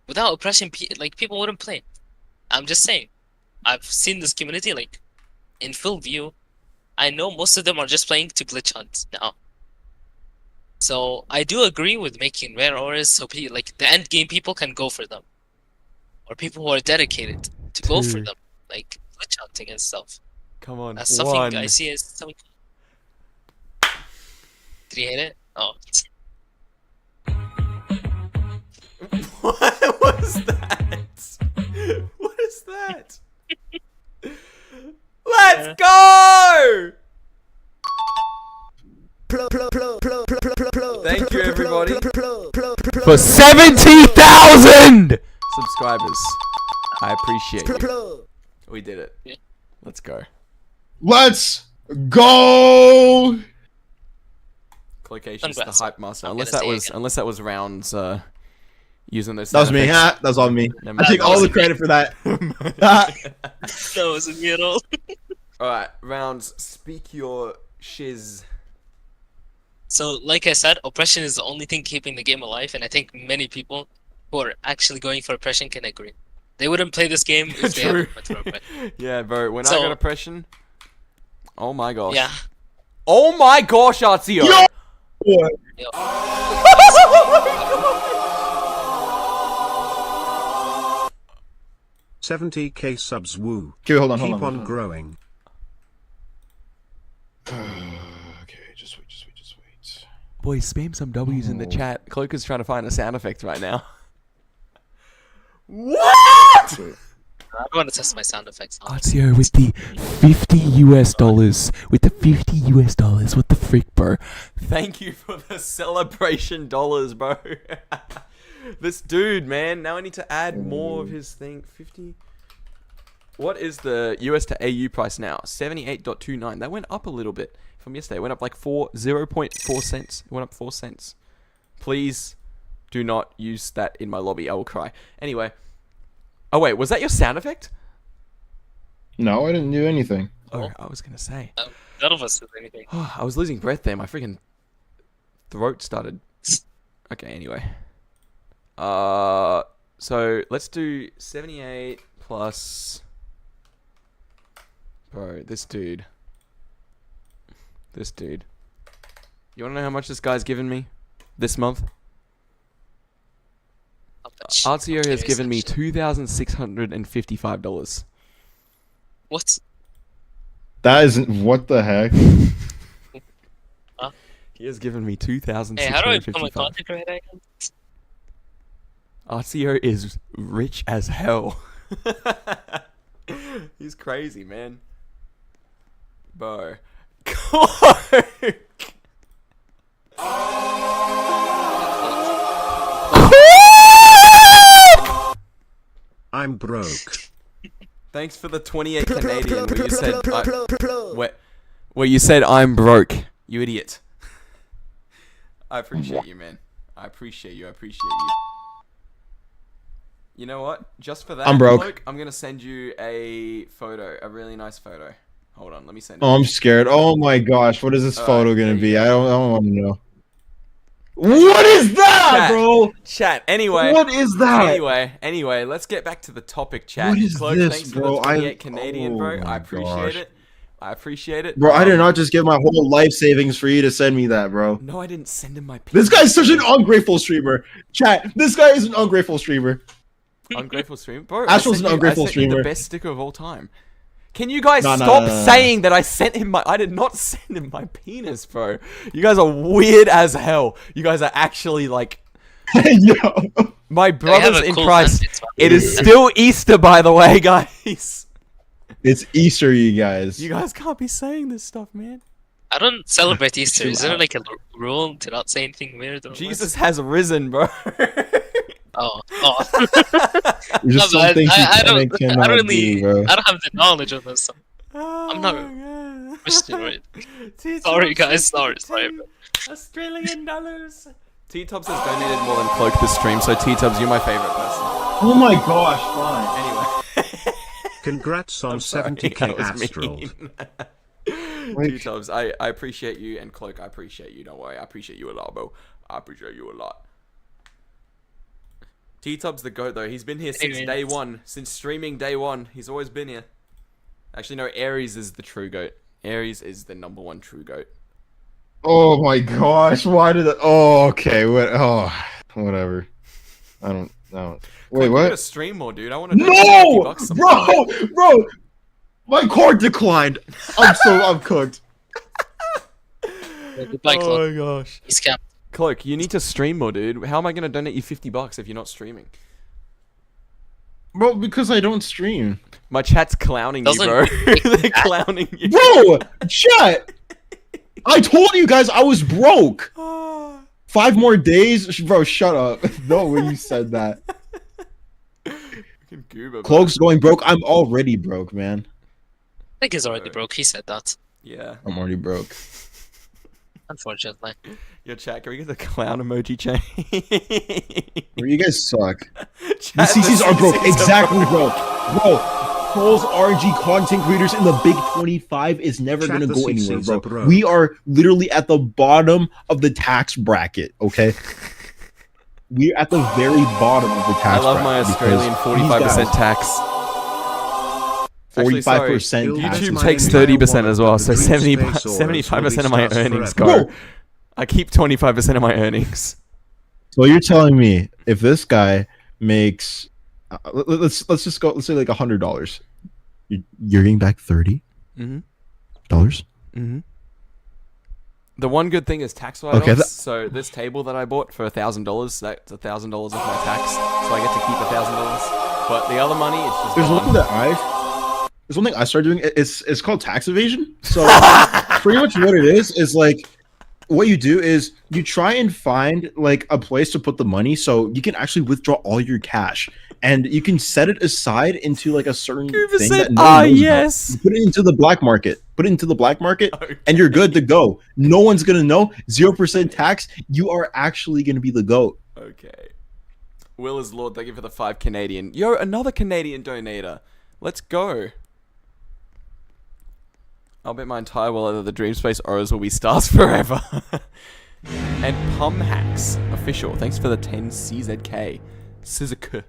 Without Oppression, people wouldn't play. I'm just saying. I've seen this community like in full view. I know most of them are just playing to glitch hunt now. So I do agree with making Rare Auras so like the end game people can go for them, or people who are dedicated to go for them, like glitch hunting and stuff. Come on. That's something One. I see as something. Did you hit it? Oh. What was that? What is that? Let's go! Thank you, everybody, for 70,000 subscribers. I appreciate you. We did it. Let's go. Let's go. Collocation's the Congrats. hype master. I'm Unless gonna that say was again. unless that was rounds using those. That was sound me. effects. Huh? That was all me. Never I take mind. all the credit for that. Ah. That wasn't me at all. Alright, rounds. Speak your shiz. So, like I said, Oppression is the only thing keeping the game alive, and I think many people who are actually going for Oppression can agree. They wouldn't play this game if they True. hadn't went for Oppression. Yeah, bro. When I So- got oppression. Oh my gosh. Yeah. Oh my gosh, Artio. Yo! Yo. 70k subs. Woo. Okay, hold on, Keep hold on. on growing. Okay, just wait. Boys, spam some W's in the chat. Cloak is trying to find a sound effect right now. What? I don't want to test my sound effects. Artio with the $50. With the $50. What the frick, bro? Thank you for the celebration dollars, bro. This dude, man. Now I need to add more of his thing. 50. What is the US to AU price now? 78.29. That went up a little bit from yesterday. It went up like 0.4 cents. It went up 4 cents. Please do not use that in my lobby. I will cry. Anyway. Oh, wait. Was that your sound effect? No, I didn't do anything. Oh, I was going to say. None of us did anything. I was losing breath there. My freaking throat started. Okay, anyway. So let's do 78 plus. Bro, this dude. You wanna know how much this guy's given me this month? Artio has given me $2,655. What? That isn't. What the heck? He has given me $2,655. Hey, how do I become a content creator again? Artio is rich as hell. He's crazy, man. Bro. I'm broke. Thanks for the 28 Canadian where you said where you said I'm broke. You idiot. I appreciate you, man. I appreciate you. You know what? Just for that, I'm broke. Cloak, I'm gonna send you a photo, a really nice photo. Hold on, let me send it. Oh, I'm scared. Oh my gosh, what is this photo there gonna you be? go. I don't want to know. What is that, Chat. bro? Chat. Anyway. What is that? Anyway, let's get back to the topic, chat. What is Cloak, this, thanks bro? for the 28 Canadian, Oh bro. my I appreciate gosh. it. I appreciate it. Bro, I did not just give my whole life savings for you to send me that, bro. No, I didn't send him my This guy's such an ungrateful streamer. Chat, this guy is an ungrateful streamer. ungrateful streamer, bro. Astral's I an ungrateful sent you the streamer. best sticker of all time. Can you guys No, stop saying that I sent him my? I did not send him my penis, bro. You guys are weird as hell. You guys are actually like Yo. my They have brothers a in cool Christ. antics, man. It is still Easter, by the way, guys. It's Easter, you guys. You guys can't be saying this stuff, man. I don't celebrate Easter. Chill Isn't it out. like a rule to not say anything weird? Or Jesus has risen, bro. Oh. There's just No, some but things you I can don't. and I cannot don't really. do, bro. I don't have the knowledge on this. I'm not Christian, right? Sorry, guys. Sorry. Australian dollars. T-Tubs has donated more than Cloak this stream, so T-Tubs, you're my favorite person. Oh my gosh, fine. Anyway. Congrats on I'm sorry, 70k that was Astral. mean. Like- T-Tubs, I appreciate you, and Cloak, I appreciate you. Don't worry, I appreciate you a lot, bro. I appreciate you a lot. T-Tub's the GOAT, though. He's been here since day one. Since streaming day one. He's always been here. Actually, no, Aries is the true GOAT. Aries is the #1 true GOAT. Oh my gosh! Why did that? Oh, okay. What? Oh, whatever. I don't know. Wait, You what? gotta stream more, dude. I want to $50 No, sometime. bro. My card declined. I'm cooked. Goodbye, Cloak. Oh my gosh. He's capped. Cloak, you need to stream more, dude. How am I gonna donate you $50 if you're not streaming? Bro, because I don't stream. My chat's clowning you, Doesn't bro. make They're that- clowning you. Bro, chat. I told you guys I was broke. 5 more days, bro. Shut up. No way you said that. Fucking goober, bro. Cloak's going broke. I'm already broke, man. I think he's already broke. He said that. Yeah. I'm already broke. Unfortunately. Yo, chat, can we get the clown emoji chain? Bro, you guys suck. The Chat, CCs are broke. CCs Exactly, bro. Trolls RNG content creators in the big 25 is never Chat, gonna the go anywhere, CCs bro. are broke. We are literally at the bottom of the tax bracket, okay? We're at the very bottom of the I tax bracket. love my Australian 45% tax. Actually, sorry, 45% tax. YouTube my takes entire 30% wallet, as well, but so the green space auras will be 75% of my stars earnings forever. go. I keep 25% of my earnings. So you're telling me if this guy makes, let's just go. Let's say like $100. You're getting back $30. Mm-hmm. Dollars. Mm-hmm. The one good thing is tax Okay, write-offs. So this table that I bought for $1,000, that's $1,000 of my tax. So I get to keep $1,000. But the other money is just There's one gone. thing that there's one thing I started doing. It's called tax evasion. So pretty much what it is like what you do is you try and find like a place to put the money so you can actually withdraw all your cash and you can set it aside into like a certain Goober thing said, that no one knows about. yes. You put it into the black market. Put it into the black market Okay. and you're good to go. No one's gonna know. 0% tax. You are actually gonna be the GOAT. Okay. Will is Lord, thank you for the 5 Canadian. Yo, another Canadian donator. Let's go. I'll bet my entire wallet that the Dream Space Auras will be stars forever. And Pum Hacks official, thanks for the 10 CZK. Suzuki.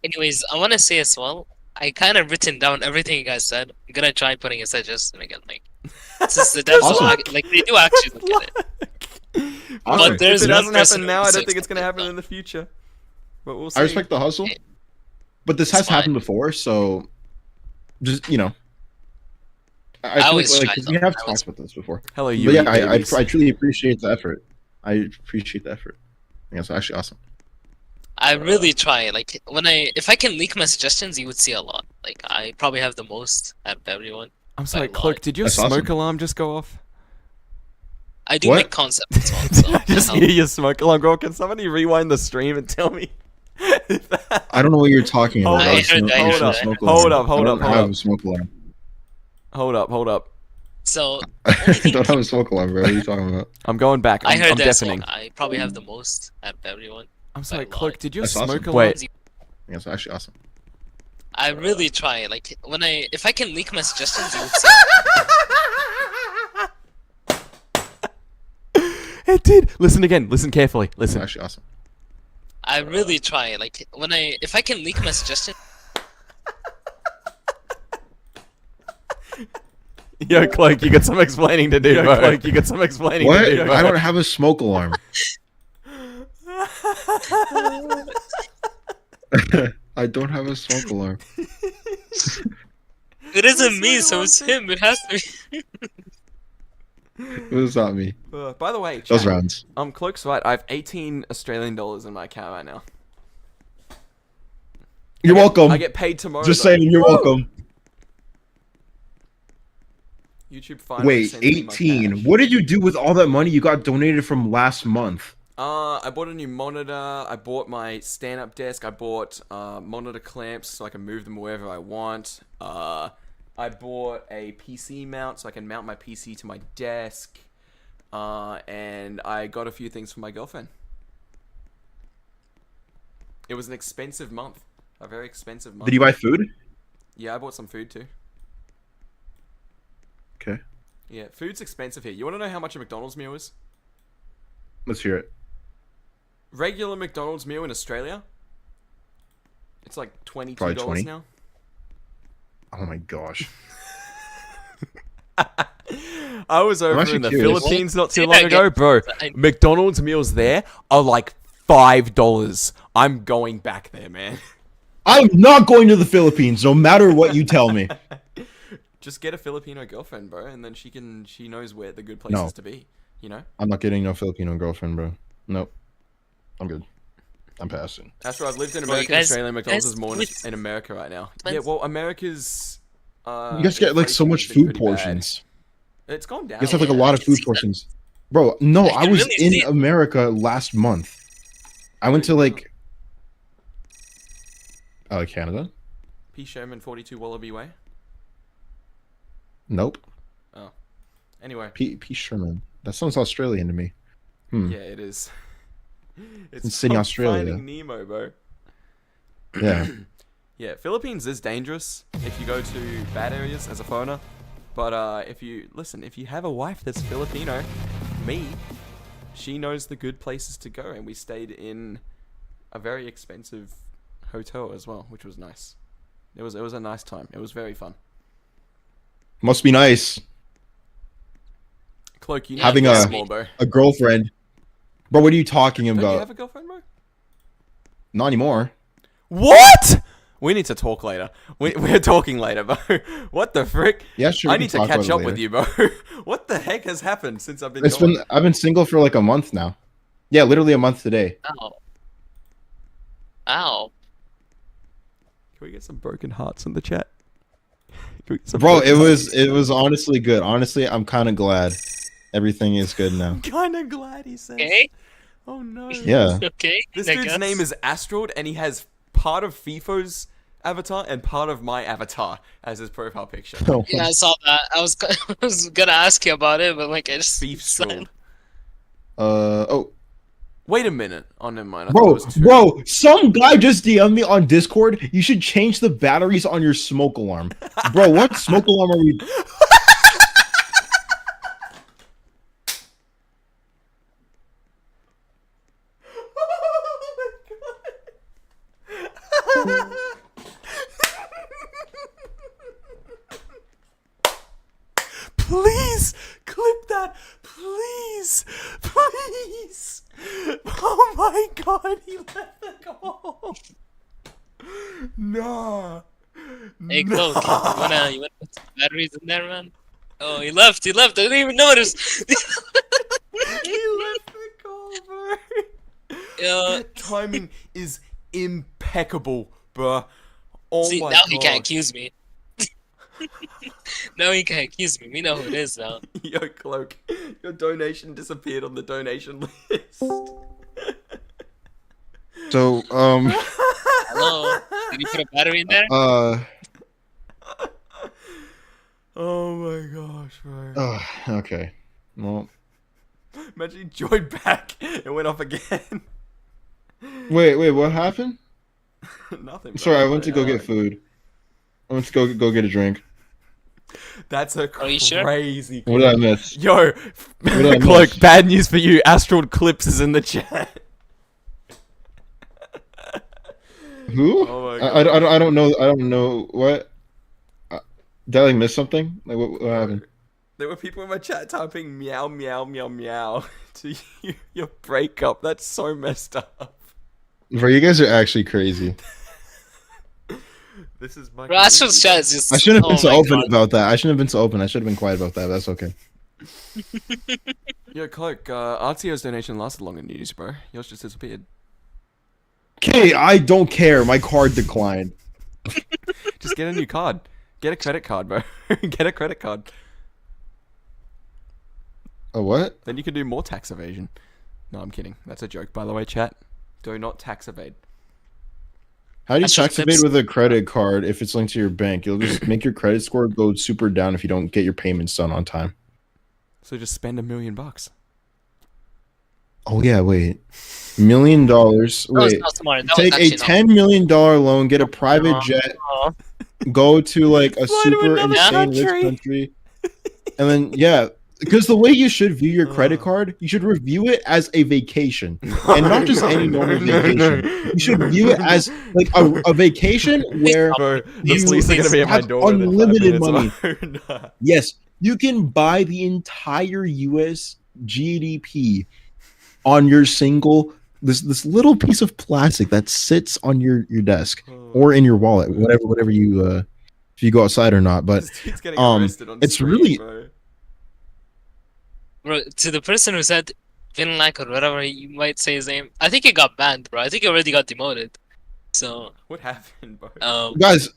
Anyways, I want to say as well, I kind of written down everything you guys said. I'm gonna try putting a suggestion again. Like, since the devs Awesome. like they do actually look at it. Awesome. But there's If it one doesn't person happen now, I who's don't think it's gonna happen expected in the future. But we'll see. I respect the hustle, but this It's has fine. happened before, so just I I feel always like try, 'cause though. we have I always- talked about this before. Hello, you. But yeah, I truly appreciate the effort. I appreciate the effort. I think it's actually awesome. I really try. Like if I can leak my suggestions, you would see a lot. Like I probably have the most out of everyone. I'm sorry, Quite a lot. Cloak, did your That's smoke awesome. alarm just go off? I do What? make concepts as well. So Did I just I'll- hear your smoke alarm go off? Can somebody rewind the stream and tell me? if that- I don't know what you're talking Hold about. I heard that, I hold heard up, that. Smoke hold alarm. up, hold I up, don't hold have up. a smoke alarm. Hold up. So I only thing don't have a smoke alarm, bro. What are you talking about? I'm going back. I I'm heard that as deafening. well. I probably have the most out of everyone. I'm sorry, Quite a lot. Cloak, did your That's smoke awesome. alarm... I think it's actually awesome. I really try. Like if I can leak my suggestions, you would see. It did! Listen again, listen carefully, It's listen. actually awesome. I really try. Like if I can leak my suggestions, Yo, Cloak, you got some explaining to do, bro. Cloak, you got some explaining What? to do, bro. I don't have a smoke alarm. I don't have a smoke alarm. it isn't me, so it's him. It has to be. What does that mean? By the way, Those chat, rounds. Cloak's right. I have 18 Australian dollars in my account right now. You're welcome. I get paid tomorrow. Just though. saying, you're welcome. YouTube finally Wait, sent me my 18. cash. What did you do with all that money you got donated from last month? I bought a new monitor. I bought my stand-up desk. I bought monitor clamps so I can move them wherever I want. I bought a PC mount so I can mount my PC to my desk. And I got a few things for my girlfriend. It was an expensive month. A very expensive month. Did you buy food? Yeah, I bought some food too. Okay, Yeah, food's expensive here. You want to know how much a McDonald's meal is? let's hear it. Regular McDonald's meal in Australia, it's like $22 Probably 20. now. Oh my gosh. I was over actually in the curious. Philippines not too Say long that ago, again. bro. I- McDonald's meals there are like $5. I'm going back there, man. I'm not going to the Philippines, no matter what you tell me. Just get a Filipino girlfriend, bro, and then she knows where the good places No. to be. You know? I'm not getting no Filipino girlfriend, bro. Nope. I'm good. I'm passing. That's right. I've lived in Well, you America and guys- Australia. McDonald's guys is more with- in America right now. Depends. Yeah, well, America's. You guys get like so inflation much has been food pretty bad. portions. It's gone down. You guys have like a Yeah, lot I of can food see that. portions. Bro, no, I I can was really see in it. America last month. I went to like Canada? P. Sherman, 42 Wallaby Way. Nope. Anyway, P. Sherman. That sounds Australian to me. yeah, it is. It's In Sydney, from Australia. Finding Nemo, bro. Yeah. Yeah, Philippines is dangerous if you go to bad areas as a foreigner. But if you have a wife that's Filipino, me, she knows the good places to go, and we stayed in a very expensive hotel as well, which was nice. It was a nice time. It was very fun. Must be nice. Cloak, you know Having this a- more, bro. A girlfriend. Bro, what are you talking Don't you about? have a girlfriend, bro? Not anymore. What? We need to talk later. We're talking later, bro. What the frick? Yeah, sure. I we need can to talk about catch it up with later. you, bro. What the heck has happened since I've been It's gone? been I've been single for like a month now. Yeah, literally a month today. Ow. Ow. Can we get some broken hearts in the chat? Can we get some Bro, broken it was honestly good. Honestly, I'm kind of glad everything is good now. I'm kind of glad he says. Okay. Oh no. Yeah. Okay. This I dude's guess. name is Astrod, and he has part of FIFO's avatar and part of my avatar as his profile picture. Yeah, I saw that. I was I was gonna ask you about it, but like I just Beef Strod. Oh, Wait a minute. Oh, never mind. I thought it bro, was two. some guy just DM'd me on Discord. You should change the batteries on your smoke alarm. Bro, what smoke alarm are we? Please clip that. Please. Please. Oh my god, he left the call. Nah. Hey, Cloak, you wanna put some batteries in there, man? Oh, he left. I didn't even notice. He left the call, bro. That timing is impeccable, bruh. Oh See, my now god. he can't accuse me. Now he can't accuse me. We know who it is now. Yo, Cloak, your donation disappeared on the donation list. So, Hello? Did you put a battery in there? Oh my gosh, bro. Okay. Well, Imagine he joined back and went off again. wait, what happened? Nothing. bro. Sorry, I went to go Alright. get food. I went to go get a drink. That's a Are you sure? crazy. What did I miss? Yo, did I Cloak, miss? bad news for you. Astral Clips is in the chat. Who? Oh my I don't know. I don't know what. Did I like miss something? Like what happened? There were people in my chat typing meow, meow, meow, meow to your breakup. That's so messed up. Bro, you guys are actually crazy. This is my. Bro, Astral's chat is just. I shouldn't have been oh so my open God. about that. I shouldn't have been so open. I should have been quiet about that. But that's okay. Yo, Cloak, RTO's donation lasted longer than yours, bro. Yours just disappeared. Okay, I don't care. My card declined. Just get a new card. Get a credit card, bro. Get a credit card. A what? Then you can do more tax evasion. No, I'm kidding. That's a joke, by the way, chat. Do not tax evade. How do you That's just tax evade tips. with a credit card if it's linked to your bank? You'll just make your credit score go super down if you don't get your payments done on time. So just spend $1 million. Oh yeah, wait. $1 million. That was Wait. not smart. That Take was a actually $10 million loan, get a private jet. Aw. go to like a Fly to super another insane country. rich country, and then yeah, because the way you should view your credit card, you should review it as a vacation, and not just any normal vacation. You should view it as like a vacation where Bro, the You police are gonna be at my have door in 5 unlimited minutes. money. Nah. Yes, you can buy the entire U.S. GDP on your single this little piece of plastic that sits on your desk or in your wallet, whatever you if you go outside or not. But This dude's getting arrested on it's stream, really- bro. Bro, to the person who said Finlak or whatever you might say his name, I think he got banned, bro. I think he already got demoted. So, What happened, bro? guys,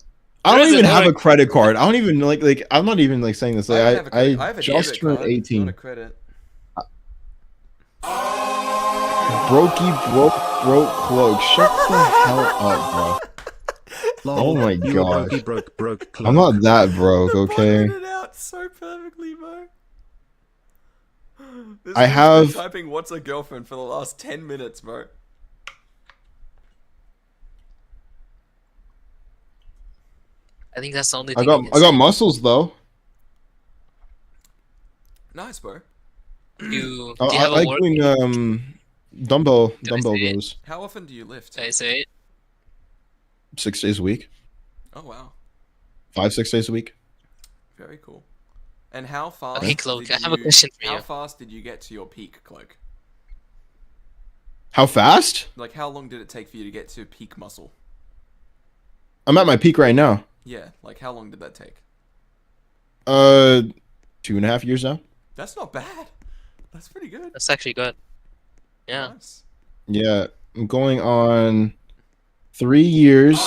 I There don't is even have another- a credit card. I don't even like I'm not even like saying this. I Like have a I credit- I have a just debit turned card, not 18. a credit. Broke cloak. Shut the hell up, bro. Lol, Oh my you a gosh. brokey broke I'm cloak. not that broke, okay? Pointed it out so perfectly, bro. This I dude's been have- typing "What's a girlfriend" for the last 10 minutes, bro. I think that's the only I thing got he can say. muscles though. Nice, bro. You, I, do you I have a like work? doing dumbbell Do I say it? rows How often do you lift? Did I say it? 6 days a week, Oh wow, 5-6 days a week. very cool. And how fast? Okay, Cloak, did I have a you- question for How you. fast did you get to your peak, Cloak? How fast? Like, how long did it take for you to get to peak muscle? I'm at my peak right now. Yeah, like how long did that take? 2.5 years now. That's not bad. That's pretty good. That's actually good. Yeah. Nice. Yeah, I'm going on 3 years.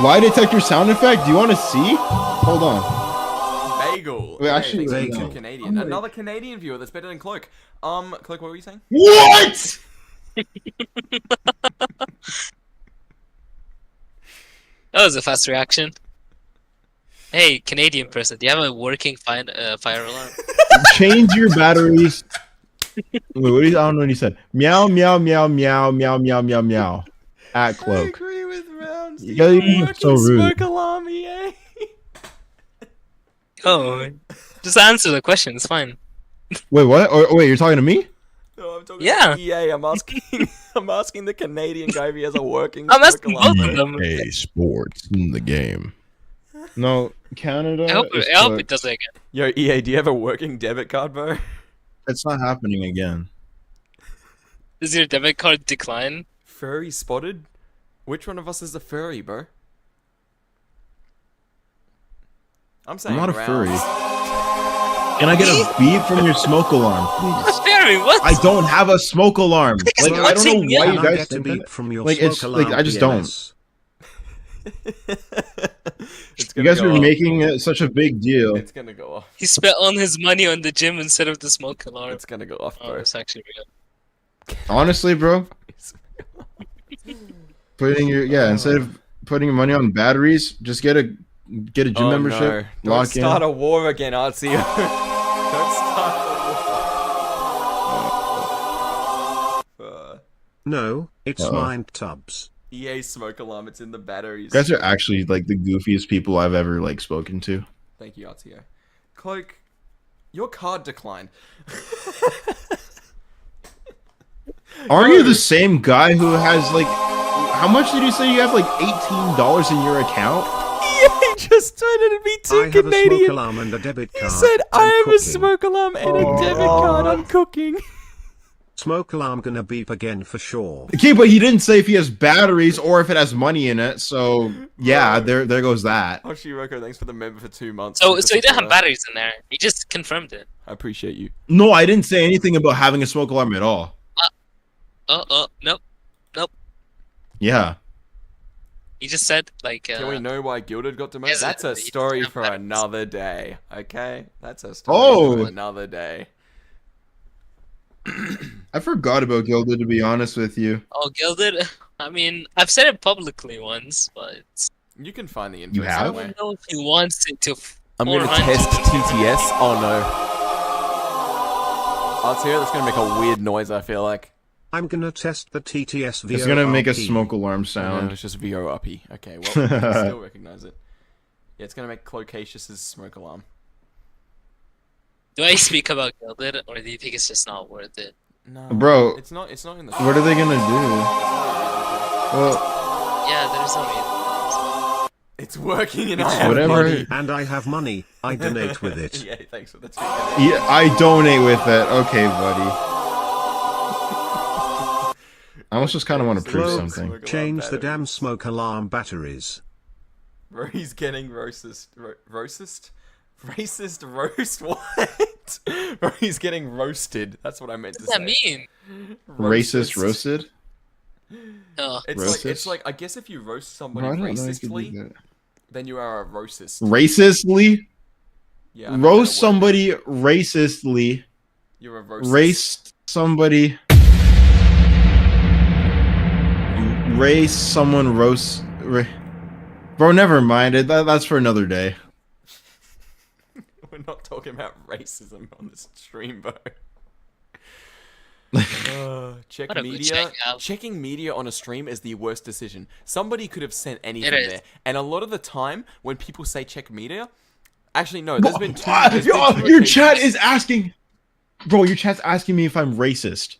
Lie detector sound effect. Do you want to see? Hold on. Bagel. Wait, Hey, actually, thanks for bagel. the Canadian. Another Canadian viewer that's better than Cloak. Cloak, what were you saying? What? That was a fast reaction. Hey, Canadian person, do you have a working fire alarm? Change your batteries. Wait, what I don't know what he said. Meow meow meow meow meow meow meow meow. At I Cloak. agree with Rounds. You gotta be so rude. Smoke alarm, eh? Oh, just answer the question. It's fine. Wait, what? Or wait, you're talking to me? No, I'm talking Yeah. about EA. I'm asking. I'm asking the Canadian guy if he has a working. I'm smoke asking alarm, both bro. of them. Hey, sports in the game. No, Canada. I hope is it does it again. Yo, EA, do you have a working debit card, bro? It's not happening again. Does your debit card decline? Furry spotted? Which one of us is a furry, bro? I'm saying I'm not a Rounds. furry. Can I get a beep from your smoke alarm, please? Very what? I don't have a smoke alarm. Like I don't know Watching why you. you Can I guys get a think beep that. from your Like, smoke it's- alarm like, I just PMS? It's You gonna guys go are off. making it such a big deal. It's gonna go off. He spent all his money on the gym instead of the smoke alarm. It's gonna go off, Oh, bro. it's actually real. Honestly, bro, putting your instead of putting your money on batteries, just get a gym Oh, membership. no. Lock Don't start in. a war again, Artsy. Don't start a war. No, it's Uh-oh. mind tubs. EA smoke alarm. It's in the batteries. You guys are actually like the goofiest people I've ever like spoken to. Thank you, Artio. Cloak, your card declined. Aren't you the same guy who has like? How much did you say you have? Like $18 in your account? EA just turned it to be I too have a smoke Canadian. alarm and a debit He card. said, I'm I have a cooking. smoke alarm and a debit card. I'm cooking. Smoke alarm gonna beep again for sure. Okay, but he didn't say if he has batteries or if it has money in it. So yeah, there goes that. Oh, Shiroko, thanks for the member for 2 months. So, Super so he didn't have supporter. batteries in there. He just confirmed it. I appreciate you. No, I didn't say anything about having a smoke alarm at all. Nope. Yeah. He just said like. Can we know why Gilded got demoted? yes, That's a he story doesn't have for batteries. another day. Okay, that's a story Oh. for another day. I forgot about Gilded, to be honest with you. Oh, Gilded. I mean, I've said it publicly once, but You can find the info You have? I somewhere. don't know if he wants it to. I'm gonna 400. test TTS. Oh no. Artio, that's gonna make a weird noise. I feel like. I'm gonna test the TTS VORP. It's gonna make a smoke alarm No, sound. it's just VORP. Okay, well, you can still recognize it. Yeah, it's gonna make Clocacious' smoke alarm. Do I speak about Gilded, or do you think it's just not worth it? No, Bro, it's not. It's not in the. What are they gonna do? Well, Yeah, there's no reason. It's working, and It's I have whatever. money. And I have money. I donate with it. Yeah, thanks for the tip. yeah, I donate with it. Okay, buddy. I almost just kind of want to prove Cloak, something. change the damn smoke alarm batteries. Bro, he's getting racist roast. What? Bro, he's getting roasted. That's what I meant to What say. does that mean? Racist roasted? Oh, It's like I guess if you roast somebody No, I don't know you could do racistly, that. then you are a racist. Racistly? Yeah, I mean, Roast that somebody racistly. You're a racist. Race somebody. Race someone roast. Bro, never mind. That's for another day. We're not talking about racism on this stream, bro. Check What a good media. check out. Checking media on a stream is the worst decision. Somebody could have sent anything is. there, and a lot of the time when people say check media, actually no, there's been two. there's Yo, been two your occasions- chat is asking. Bro, your chat's asking me if I'm racist.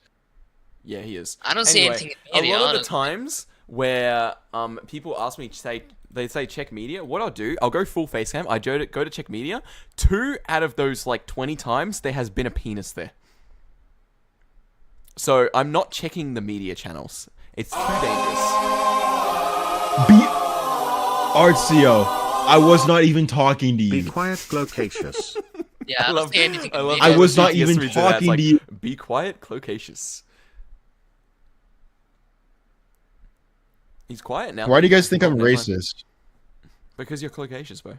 Yeah, he is. I don't see Anyway, anything in media, a lot of the honestly. times where people ask me they say check media, what I'll do, I'll go full face cam, I go to check media. 2 out of those like 20 times there has been a penis there. So I'm not checking the media channels. It's too dangerous. Artsio, I was not even talking to Be you. quiet, Clocacious. Yeah, I don't see anything in media. I was how not BTS even reads it as, talking like, to you. Be quiet, Clocacious. He's quiet now. Why do you guys think Oh, I'm never mind. racist? Because you're Clocacious, bro.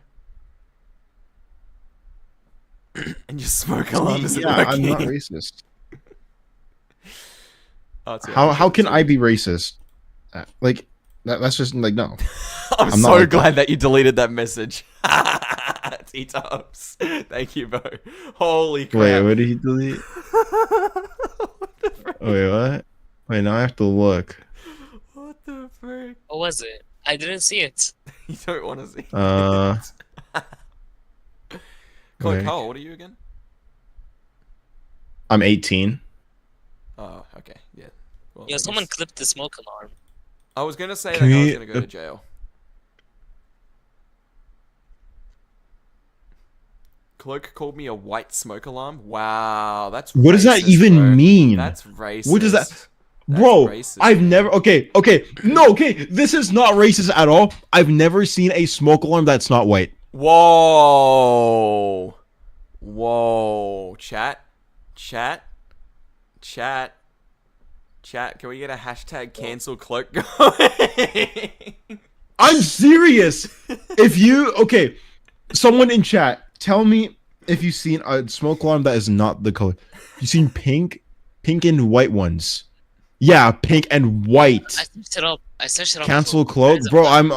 And your smoke alarm isn't Yeah, I'm working. not racist. Oh, it's- How can I be racist? Like that's just like no. I'm I'm not so like glad that you deleted that message. T-Tubs. Thank you, bro. Holy crap. Wait, what did he delete? Wait, what? Wait, now I have to look. What the frick? What was it? I didn't see it. You don't want to see Uh, Carl, wait. Carl, what are you again? I'm 18. Oh, okay. Yeah. Well, Yeah, I someone guess- clipped the smoke alarm. I was going to say that Can I was we- going to go to jail. Cloak called me a white smoke alarm. Wow, that's What does that racist, even bro. mean? That's racist. What does that- That's Bro, racist, I've man. never. Okay, this is not racist at all. I've never seen a smoke alarm that's not white. Whoa. Whoa. Chat. Can we get a hashtag cancel cloak going? I'm serious. If you someone in chat, tell me if you've seen a smoke alarm that is not the color. You've seen pink and white ones. Yeah, pink and white. I searched it up. Cancel before. cloak, bro. I'm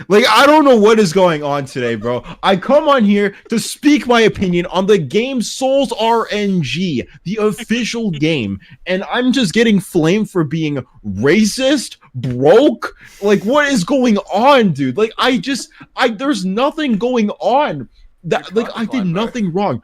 like, I don't know what is going on today, bro. I come on here to speak my opinion on the game Souls RNG, the official game, and I'm just getting flamed for being racist, broke. Like, what is going on, dude? Like, there's nothing going on. That You're like I did climb, bro. nothing wrong.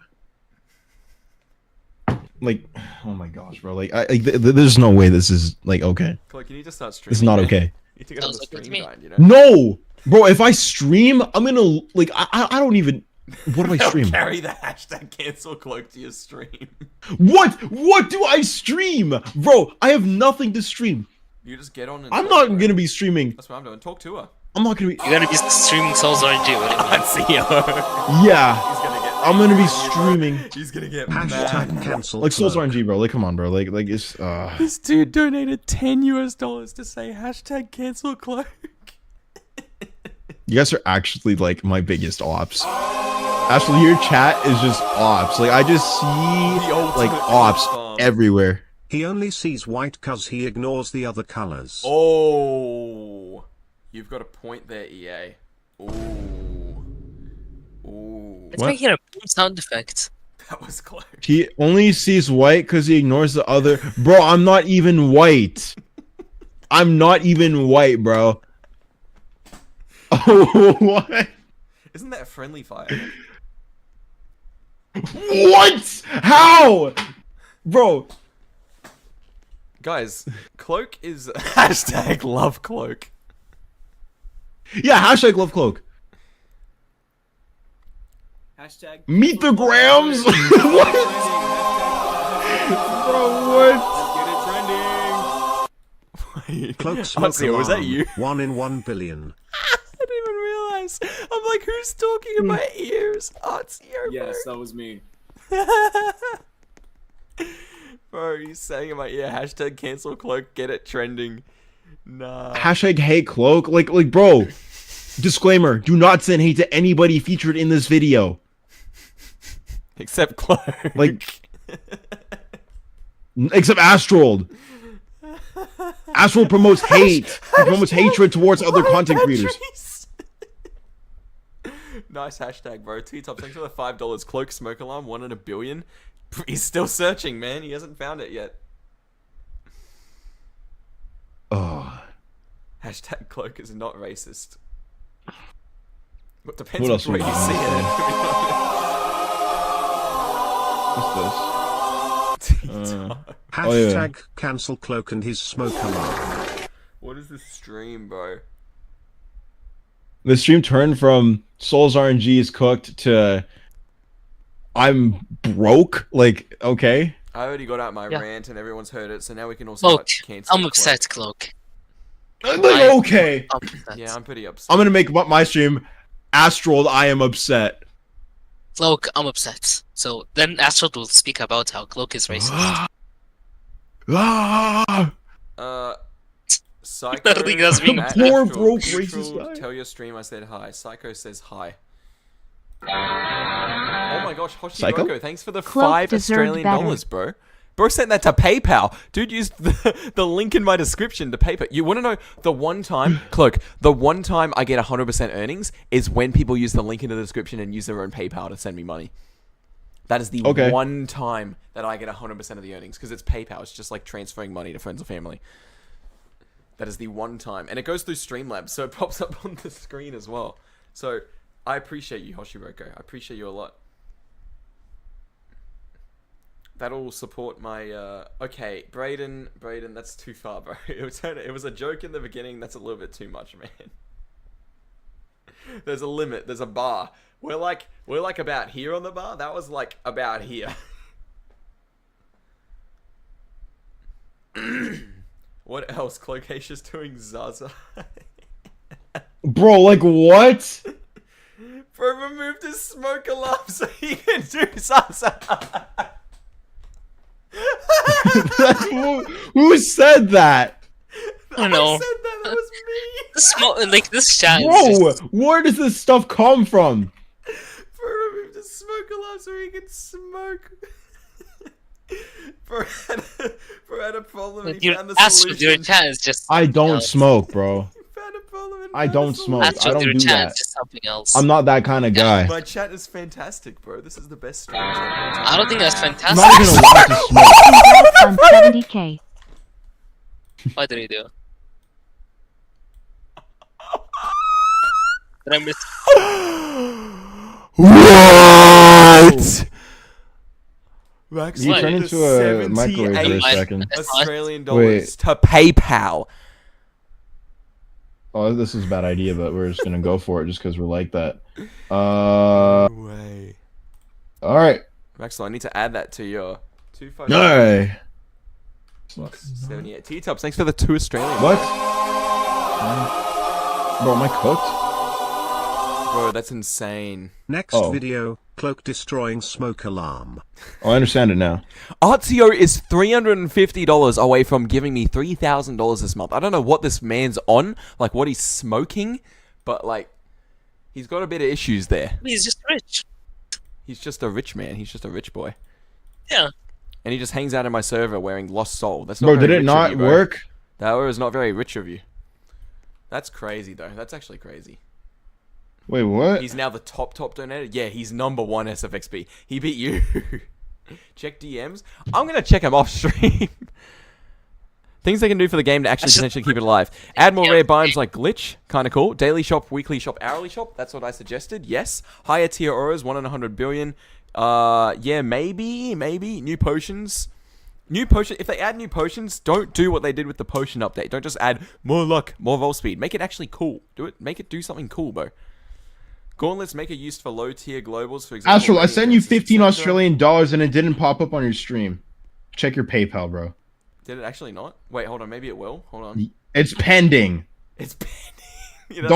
Like, oh my gosh, bro. Like, there's no way this is like okay. Cloak, you need to start streaming. It's not man. okay. You need to get on the Sounds like it's stream me. grind, you know? No, bro. If I stream, I'm gonna like. I don't even. What do I They'll stream? carry the hashtag cancel cloak to your stream. What do I stream, bro? I have nothing to stream. You just get on and I'm talk not to her. gonna be streaming. That's what I'm doing. Talk to her. I'm not gonna be. You gotta be streaming Souls RNG. What do you mean? Let's see her. Yeah, He's gonna get. I'm gonna be mad at you, bro. streaming. He's gonna get Hashtag mad. cancel like Souls cloak. RNG, bro. Like, come on, bro. Like it's. This dude donated $10 to say hashtag cancel cloak. You guys are actually like my biggest ops. Actually, your chat is just ops. Like I just see The like ultimate ops farm. everywhere. He only sees white cuz he ignores the other colors. Oh, you've got a point there, EA. Ooh, ooh, It's What? making a boom sound effect. that was close. He only sees white because he ignores the other. Bro, I'm not even white. I'm not even white, bro. Oh, what? Isn't that friendly fire? What? How? Bro, Guys, Cloak is hashtag love Cloak. yeah, hashtag love cloak. Hashtag Meet the Grams. What? Bro, what? Cloak Wait, smoke Artsy, was that alarm. you? 1 in 1 billion. I didn't even realize. I'm like, who's talking in my ears? Artsy, Yes, that was me. Bro, he's saying in my ear, hashtag cancel Cloak, get it trending. Nah. Hashtag hate cloak. Like, bro. Disclaimer: do not send hate to anybody featured in this video. Except Cloak. Like, except Astral. Astral promotes hate. He promotes hatred towards other content creators. Nice hashtag, bro. T-Top, thanks for the $5. Cloak smoke alarm, 1 in a billion. He's still searching, man. He hasn't found it yet. Oh. Hashtag Cloak is not racist. But depends What which else way we you got? see it. What's T-Top. Oh, yeah. Hashtag cancel Cloak and his smoke alarm. What is this stream, bro? The stream turned from Soul's RNG is cooked to I'm broke. Like, okay. I already got out my Yeah. rant and everyone's heard it, so now we can also Cloak. cancel I'm Cloak. upset, Cloak. Like, I- okay. I'm upset. Yeah, I'm pretty upset. I'm gonna make my stream Astral. I am upset. Cloak, I'm upset. So then Astral will speak about how Cloak is racist. Ah! Psycho, I don't think that's being Matt, poor Astral, broke Neutral, racist guy. Tell your stream I said hi. Psycho says hi. Oh my gosh, Psycho? Hoshiroko, thanks for the Cloak $5 deserved Australian better. dollars, bro. Bro sent that to PayPal. Dude used the link in my description to PayPal. You want to know the one time, Cloak, the one time I get 100% earnings is when people use the link in the description and use their own PayPal to send me money. That is the Okay. one time that I get 100% of the earnings because it's PayPal. It's just like transferring money to friends or family. That is the one time. And it goes through Streamlabs, so it pops up on the screen as well. So I appreciate you, Hoshiroko. I appreciate you a lot. That'll support my, okay, Brayden, that's too far, bro. It was a joke in the beginning, that's a little bit too much, man. There's a limit, there's a bar. We're like about here on the bar, that was like about here. What else? Clocacious doing Zaza. Bro, like what? Bro removed his smoke alarm so he can do Zaza. Who said that? I don't know. I said that was me. This chat is Bro, just... where does this stuff come from? Bro removed his smoke alarm so he could smoke. Bro had a problem and he Your, found the Astral, your solution. chat is just... I don't else. smoke, bro. He found a problem and I found don't the smoke. solution. Astral, I don't your do chat that. is just something else. I'm not that kind of guy. My chat is fantastic, bro. This is the best stream chat. I don't think that's I'm fantastic. not even allowed to smoke. Congrats on 70k. What did he do? Did I miss... What? Max, You What? turned into a microwave for a 78 second. Australian Wait. dollars to PayPal. Oh, this is a bad idea, but we're just gonna go for it just because we're like that. Way. All right. Maxwell, I need to add that to your 256 No. 78 T-Tops. Thanks for the 2 Australian. What? Bro, am I cooked? Bro, that's insane. Next Oh. video, Cloak destroying smoke alarm. Oh, I understand it now. Artio is $350 away from giving me $3,000 this month. I don't know what this man's on, like what he's smoking, but like he's got a bit of issues there. He's just rich. He's just a rich man. He's just a rich boy. Yeah. And he just hangs out in my server wearing Lost Soul. That's not Bro, very did it rich not of you, bro. work? That was not very rich of you. That's crazy though. That's actually crazy. Wait, what? He's now the top donator. Yeah, he's number 1 SFXB. He beat you. Check DMs. I'm gonna check him off stream. Things they can do for the game to actually That's just- potentially keep it alive. Add more Yeah, rare okay. biomes like Glitch, kind of cool. Daily shop, weekly shop, hourly shop. That's what I suggested. Yes. Higher tier auras, 1 in 100 billion. Yeah, maybe. New potions. If they add new potions, don't do what they did with the potion update. Don't just add more luck, more vol speed. Make it actually cool. Make it do something cool, bro. Gauntlets make it used for low tier globals, for example. Astral, I rating sent you advances, 15 etc. Australian dollars and it didn't pop up on your stream. Check your PayPal, bro. Did it actually not? Wait, hold on. Maybe it will. Hold on. It's pending. It's pending.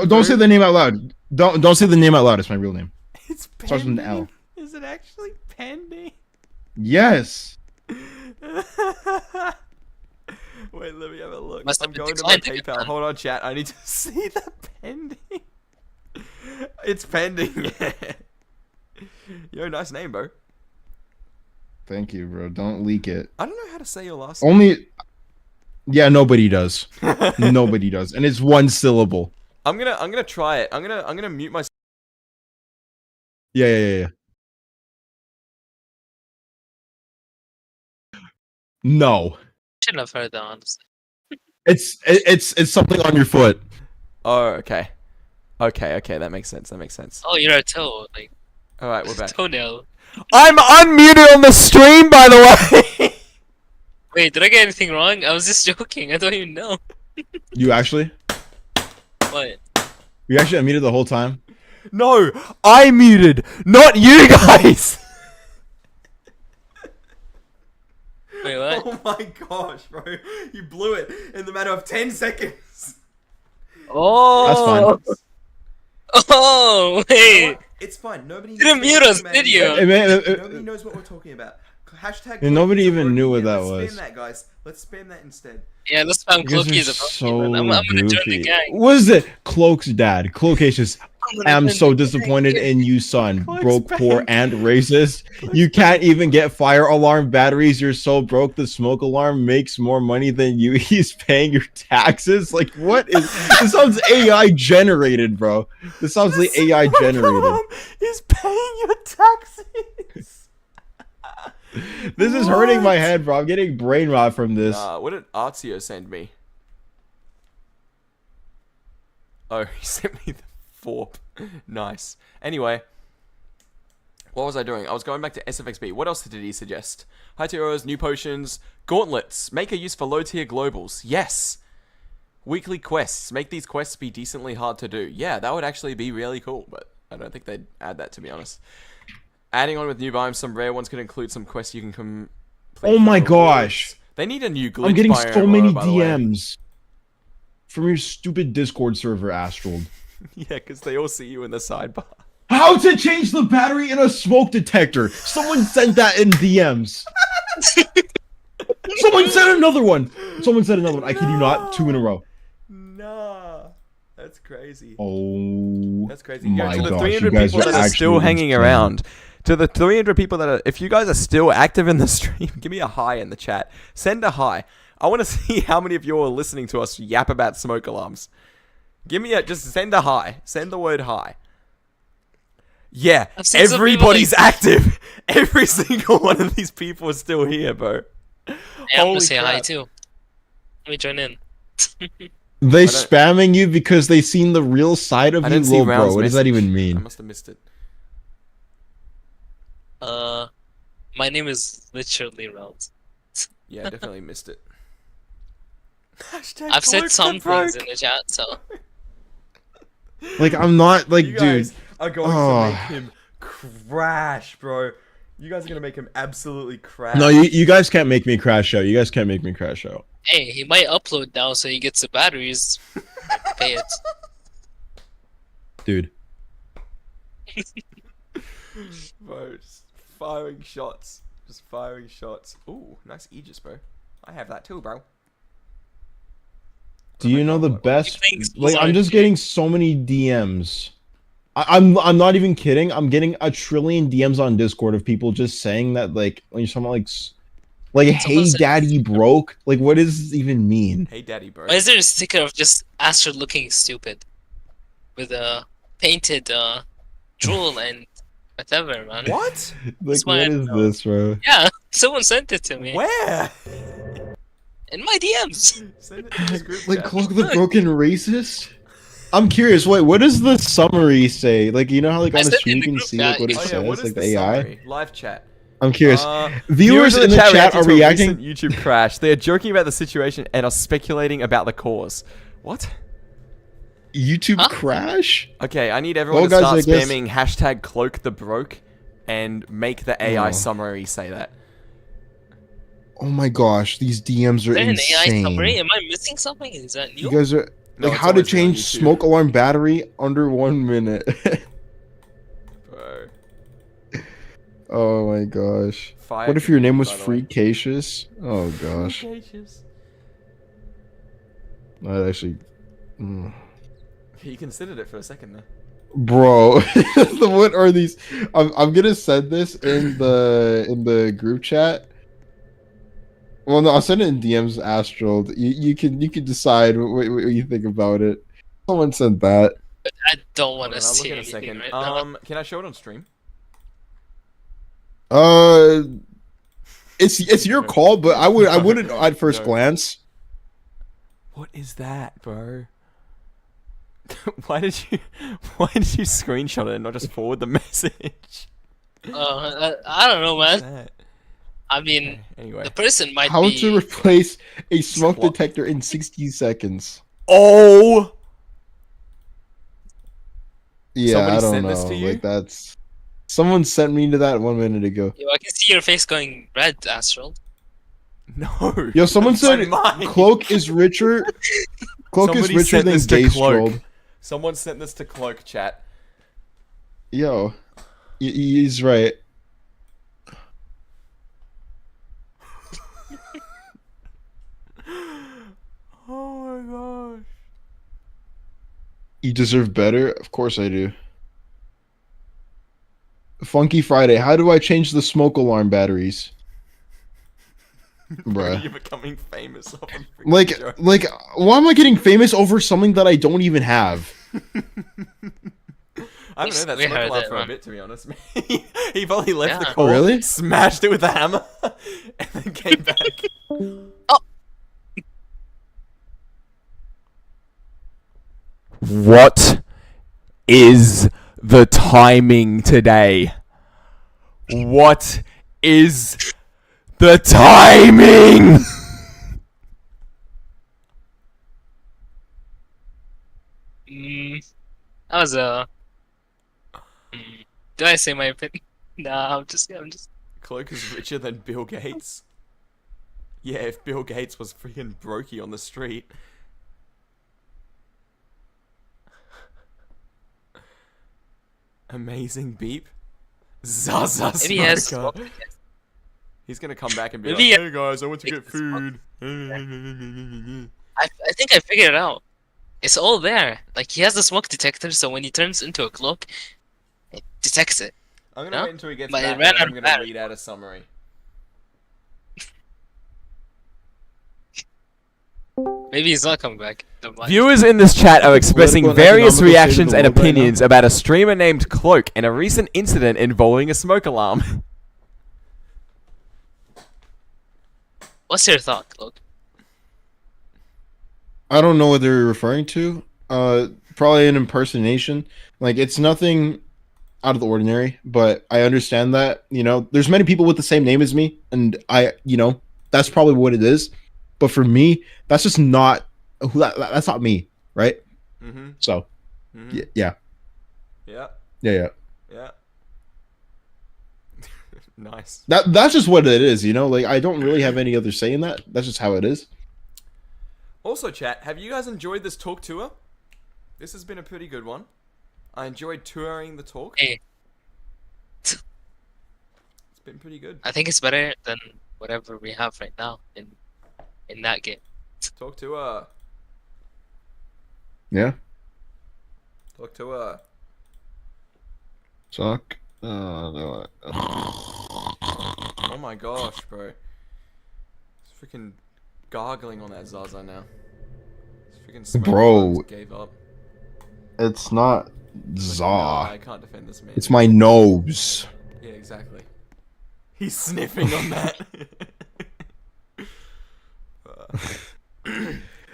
Don't say the name out loud. Don't say the name out loud. It's my real name. It's Starts with pending. an L. Is it actually pending? Yes. Wait, let me have a look. Must have I'm been going to my declined PayPal. again. Hold on, chat. I need to see the pending. It's pending. Yo, nice name, bro. Thank you, bro. Don't leak it. I don't know how to say your last name. Only. Yeah, nobody does. Nobody does, and it's one syllable. I'm gonna try it. I'm gonna mute my. Yeah. No, Shouldn't have heard that, honestly. it's something on your foot. Oh, okay. Okay, that makes sense. Oh, you're a toe. Like, All right, we're back. toenail. I'm unmuted on the stream, by the way. Wait, did I get anything wrong? I was just joking. I don't even know. You actually What? unmuted the whole time. No, I muted, not you guys. Wait, what? Oh my gosh, bro. You blew it in the matter of 10 seconds. Oh! That's fine. Oh, wait! It's fine. Nobody Didn't mute us, did you? Nobody knows what we're talking about. Hashtag. And nobody cookies are even knew working what here. that Let's was. spam that, guys. Let's spam that instead. Yeah, let's spam You guys Cloaky are as a so Pokemon. I'm gonna join the goofy. gang. What is it? Cloak's dad. Cloacacious. I'm join so the gang. disappointed in you, son. Cloak's Broke, poor, bank. and racist. You can't even get fire alarm batteries. You're so broke. The smoke alarm makes more money than you. He's paying your taxes. Like, what is? This sounds AI generated, bro. This sounds like AI generated. He's paying your taxes. This is hurting my What? head, bro. I'm getting brain rot from this. What did Artio send me? Oh, he sent me the FORP. Nice. Anyway, what was I doing? I was going back to SFXB. What else did he suggest? High tier auras, new potions, gauntlets. Make a use for low tier globals. Yes. Weekly quests. Make these quests be decently hard to do. Yeah, that would actually be really cool, but I don't think they'd add that, to be honest. Adding on with new biomes, some rare ones could include some quests you can complete. Oh for my rewards. gosh. They need a new glitch I'm getting biome so aura, many by the way. DMs from your stupid Discord server, Astral. Yeah, because they all see you in the sidebar. How to change the battery in a smoke detector? Someone sent that in DMs. Someone sent another one. I kid you not. 2 in a row. Nah, that's crazy. Oh, That's crazy. my To the gosh, 300 you guys people are that are actually still hanging insane. around, to the 300 people that are, if you guys are still active in the stream, give me a hi in the chat. Send a hi. I want to see how many of you are listening to us yap about smoke alarms. just send a hi. Send the word hi. Yeah, I've seen some people, everybody's active. Every single one of these people is still here, bro. Yeah, I'm Holy gonna say hi crap. too. Let me join in. They don't- spamming you because they seen the real side of I you, didn't see little bro. Round's What does that message. even I mean? must have missed it. My name is literally Rounds. Yeah, I definitely missed it. Hashtag I've said Cloak some the broke. things in the chat, so Like, I'm not like, You dude. guys are going Oh. to make him crash, bro. You guys are gonna make him absolutely crash. No, you guys can't make me crash out. You guys can't make me crash out. hey, he might upload now so he gets the batteries. Pay it. Dude. Bro, just firing shots. Just firing shots. Ooh, nice Aegis, bro. I have that too, bro. Do you know the best? Thanks, Like, I'm Lord. just getting so many DMs. I'm not even kidding. I'm getting a trillion DMs on Discord of people just saying that, like, when you're someone like hey Someone said- daddy broke. Like, what does this even mean? Hey, daddy, bro. Why is there a sticker of just Astrid looking stupid? With a painted drool and whatever, man. What? Like, why I what is know. this, bro? Yeah, someone sent it to me. Where? in my DMs. Send it to this group Like chat. Cloak the Broken Racist. I'm curious. Wait, what does the summary say? Like, you know how like I on the sent stream in you the can group see chat. like what it Oh says, yeah, what is like the the AI. summary? Live chat. I'm curious. Viewers in the chat are reacting to a reacting. recent YouTube crash. They are joking about the situation and are speculating about the cause. What? YouTube Huh? crash. Okay, I need everyone Well, to guys, start I guess- spamming hashtag cloak the broke and make the AI Oh. summary say that. Oh my gosh, these DMs are Is there an AI summary? insane. Am I missing something? Is that new? You guys are No, like it's how to always been on change YouTube. smoke alarm battery under 1 minute. Bro. Oh my gosh. Fire What if your name was community, by the way. Freakacious? Oh gosh. Freakacious. That actually. You considered it for a second there. Bro, what are these? I'm gonna send this in the group chat. Well, no, I'll send it in DMs. Astral, you can decide what you think about it. Someone sent that. I don't want to Hold on, I'll look see in a anything second. right now. Can I show it on stream? It's your call, but I wouldn't at first No. glance. What is that, bro? Why did you screenshot it and not just forward the message? I don't know, What's man. that? I mean, Okay, anyway. the person might How be. to replace a smoke What? detector in 60 seconds? Oh! Yeah, Somebody I don't sent know. this to you? Like that's someone sent me to that 1 minute ago. Yo, I can see your face going red, Astral. No. Yo, someone That's my said mind. Cloak is richer. Cloak Somebody is richer sent than this to Gay Cloak. Strolled. Someone sent this to Cloak chat. Yo, he's right. Oh my gosh. You deserve better. Of course I do. Funky Friday. How do I change the smoke alarm batteries? Bruh. You're becoming famous off a freaking Like, joke. why am I getting famous over something that I don't even have? I don't know, that We smoke heard alarm it, for a man. bit, to be honest. He probably left the Yeah. call, Really? smashed it with a hammer, and then came back. What is the timing today? What is the timing? That was a. Did I say my opinion? Nah, I'm just. Cloak is richer than Bill Gates. Yeah, if Bill Gates was freaking brokey on the street. Amazing beep. Zaza Maybe he has. Smoker. He's gonna come back and be Maybe like, he- "Hey guys, I went to get Make the smoke. food." I think I figured it out. It's all there. Like he has the smoke detector, so when he turns into a cloak, it detects it. I'm gonna No? wait until he gets But it back, ran and out I'm of gonna battery. read out a summary. Maybe he's not coming back. Never mind. Viewers in this chat are expressing Political and various economical state of reactions the and world right now. opinions about a streamer named Cloak and a recent incident involving a smoke alarm. What's your thought, Cloak? I don't know what they're referring to. Probably an impersonation. Like it's nothing out of the ordinary, but I understand that, you know, there's many people with the same name as me, and that's probably what it is. But for me, that's just not that's not me, right? Mm-hmm. So, Mm-hmm. yeah. Yeah. Yeah. Nice. That's just what it is, you know? Like I don't really have any other say in that. That's just how it is. Also, chat, have you guys enjoyed this talk tour? This has been a pretty good one. I enjoyed touring the talk. Hey, It's been pretty good. I think it's better than whatever we have right now in that game. Talk tour. Yeah. Talk tour. Suck. No. Oh my gosh, bro. It's freaking gargling on that Zaza now. It's freaking smoke Bro. alarms gave up. It's not It's like, nah, Zaw. I can't defend this man. It's my nose. Yeah, exactly. He's sniffing on that.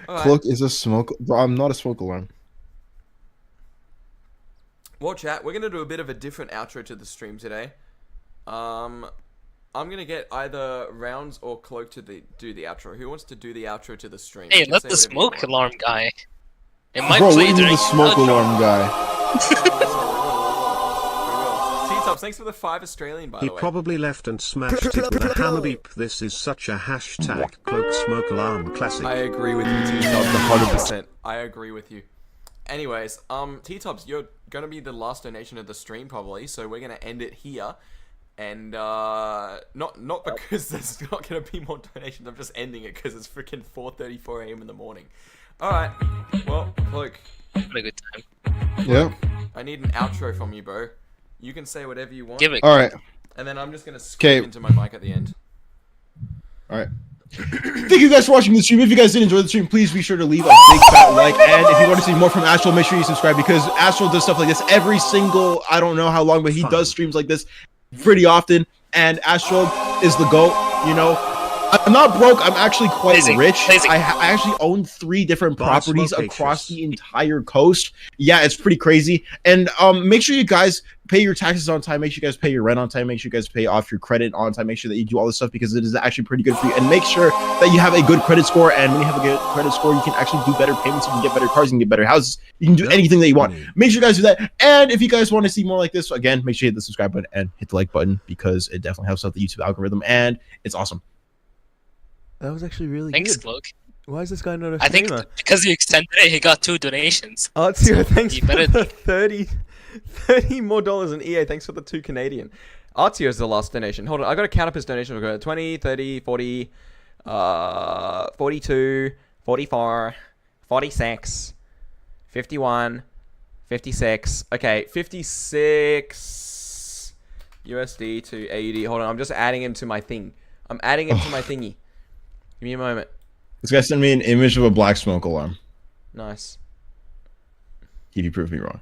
All right. Cloak is a smoke. Bro, I'm not a smoke alarm. Well, chat, we're gonna do a bit of a different outro to the stream today. I'm gonna get either Rounds or Cloak to do the outro. Who wants to do the outro to the stream? Hey, You can let say the whatever you smoke want. alarm guy. It might Bro, what do play you mean during the smoke outro. alarm guy? T-Tops, thanks for the 5 Australian, by He the way. probably left and smashed it with a hammer beep. This is such a hashtag cloak smoke alarm classic. I agree with you, T-Tops, 100%. I agree with you. Anyways, T-Tops, you're gonna be the last donation of the stream, probably, so we're gonna end it here. And, not because there's not gonna be more donations, I'm just ending it because it's freaking 4:34 a.m. in the morning. Alright, well, Cloak, Had a good time. Yeah. I need an outro from you, bro. You can say whatever you want, Give it. All right. and then I'm just gonna scream 'Kay. into my mic at the end. All right. Thank you guys for watching the stream. If you guys did enjoy the stream, please be sure to leave a big fat like. And if you want to see more from Astral, make sure you subscribe because Astral does stuff like this every single, I don't know how long, but he does streams like this pretty often. And Astral is the GOAT, you know. I'm not broke. I'm actually quite Amazing, rich. amazing. I actually own 3 different Boss properties Smoke across Anxious. the entire coast. Yeah, it's pretty crazy. And make sure you guys pay your taxes on time. Make sure you guys pay your rent on time. Make sure you guys pay off your credit on time. Make sure that you do all this stuff because it is actually pretty good for you. And make sure that you have a good credit score. And when you have a good credit score, you can actually do better payments. You can get better cars. You can get better houses. You can do anything that you want. Make sure you guys do that. And if you guys want to see more like this, again, make sure you hit the subscribe button and hit the like button because it definitely helps out the YouTube algorithm. And it's awesome. That was actually really Thanks, good. Cloak. Why is this guy not a I think streamer? because you extended it, he got 2 donations. Artio, So thanks you for better- the 30 more dollars, and EA, thanks for the 2 Canadian. Artio's the last donation. Hold on, I gotta count up his donation. We'll go 20, 30, 40, 42, 44, 46, 51, 56. Okay, 56 USD to AUD. Hold on, I'm just adding him to my thing. I'm adding him to my thingy. Give me a moment. This guy sent me an image of a black smoke alarm. Nice. If you prove me wrong.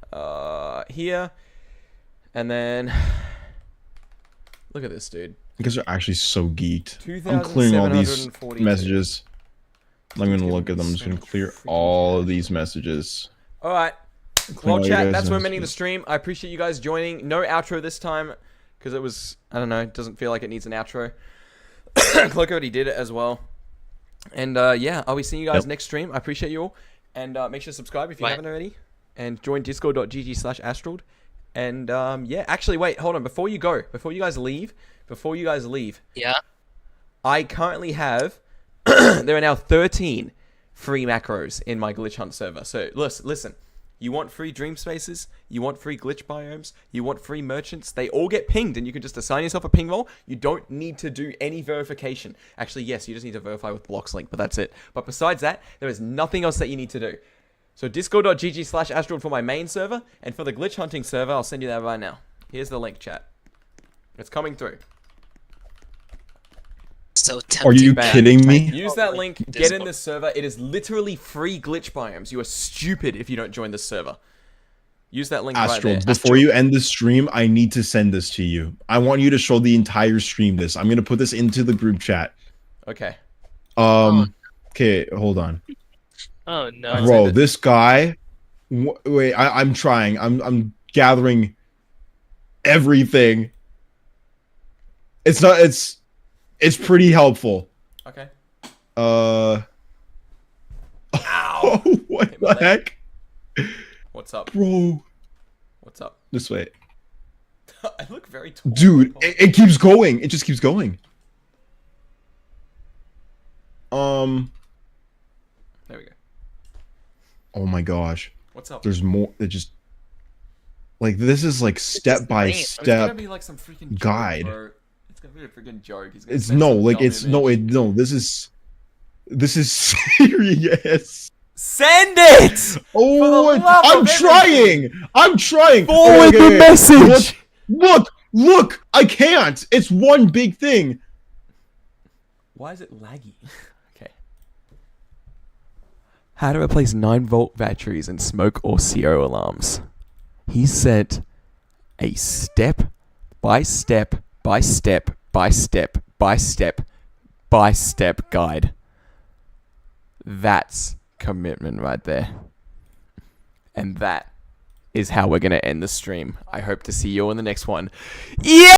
Here, and then look at this dude. You guys are actually so geeked. I'm clearing all these 2,742. messages. I'm not gonna look at them. I'm just gonna clear all of these messages. All right. Clean Well, all you chat, guys' that's where I'm ending the messages. stream. I appreciate you guys joining. No outro this time because it was, I don't know, it doesn't feel like it needs an outro. Cloak already did it as well. And yeah, I'll be seeing you guys Yep. next stream. I appreciate you all. And make sure to subscribe if you Bye. haven't already. And join discord.gg/astrald. And yeah, actually, wait, hold on. Before you guys leave, Yeah. I currently have, there are now 13 free macros in my glitch hunt server. So listen, you want free dream spaces, you want free glitch biomes, you want free merchants, they all get pinged and you can just assign yourself a ping roll. You don't need to do any verification. Actually, yes, you just need to verify with BlocksLink, but that's it. But besides that, there is nothing else that you need to do. So discord.gg/astrald for my main server, and for the glitch hunting server, I'll send you that right now. Here's the link, chat. It's coming through. So tempting. Are you Bam. kidding me? Use that link, get in Discord. this server. It is literally free glitch biomes. You are stupid if you don't join this server. Use that link right Astral, there. before you end the stream, I need to send this to you. I want you to show the entire stream this. I'm gonna put this into the group chat. Okay. Okay, hold on. Oh no. Right. Bro, Send it. this guy. Wait, I'm trying. I'm gathering everything. It's not. It's pretty helpful. Okay. Ow. What Hit my the leg. heck, What's up? bro? What's up? This way, I look very tall. dude. It keeps going. It just keeps going. There we go. Oh my gosh. What's up? There's more. It just like this is like step by insane. It's gonna step. be like some freaking joke, guide. bro. It's gonna be a freaking joke. He's gonna It's send no some like dumb it's no image. it no. This is serious. Send it. Oh, the love I'm of trying. I'm trying. Forward Okay, the message. Look. I can't. It's one big thing. Why is it laggy? Okay. How to replace 9-volt batteries in smoke or CO alarms. He sent a step by step by step by step by step by step guide. That's commitment right there. And that is how we're going to end the stream. I hope to see you in the next one. Yeah!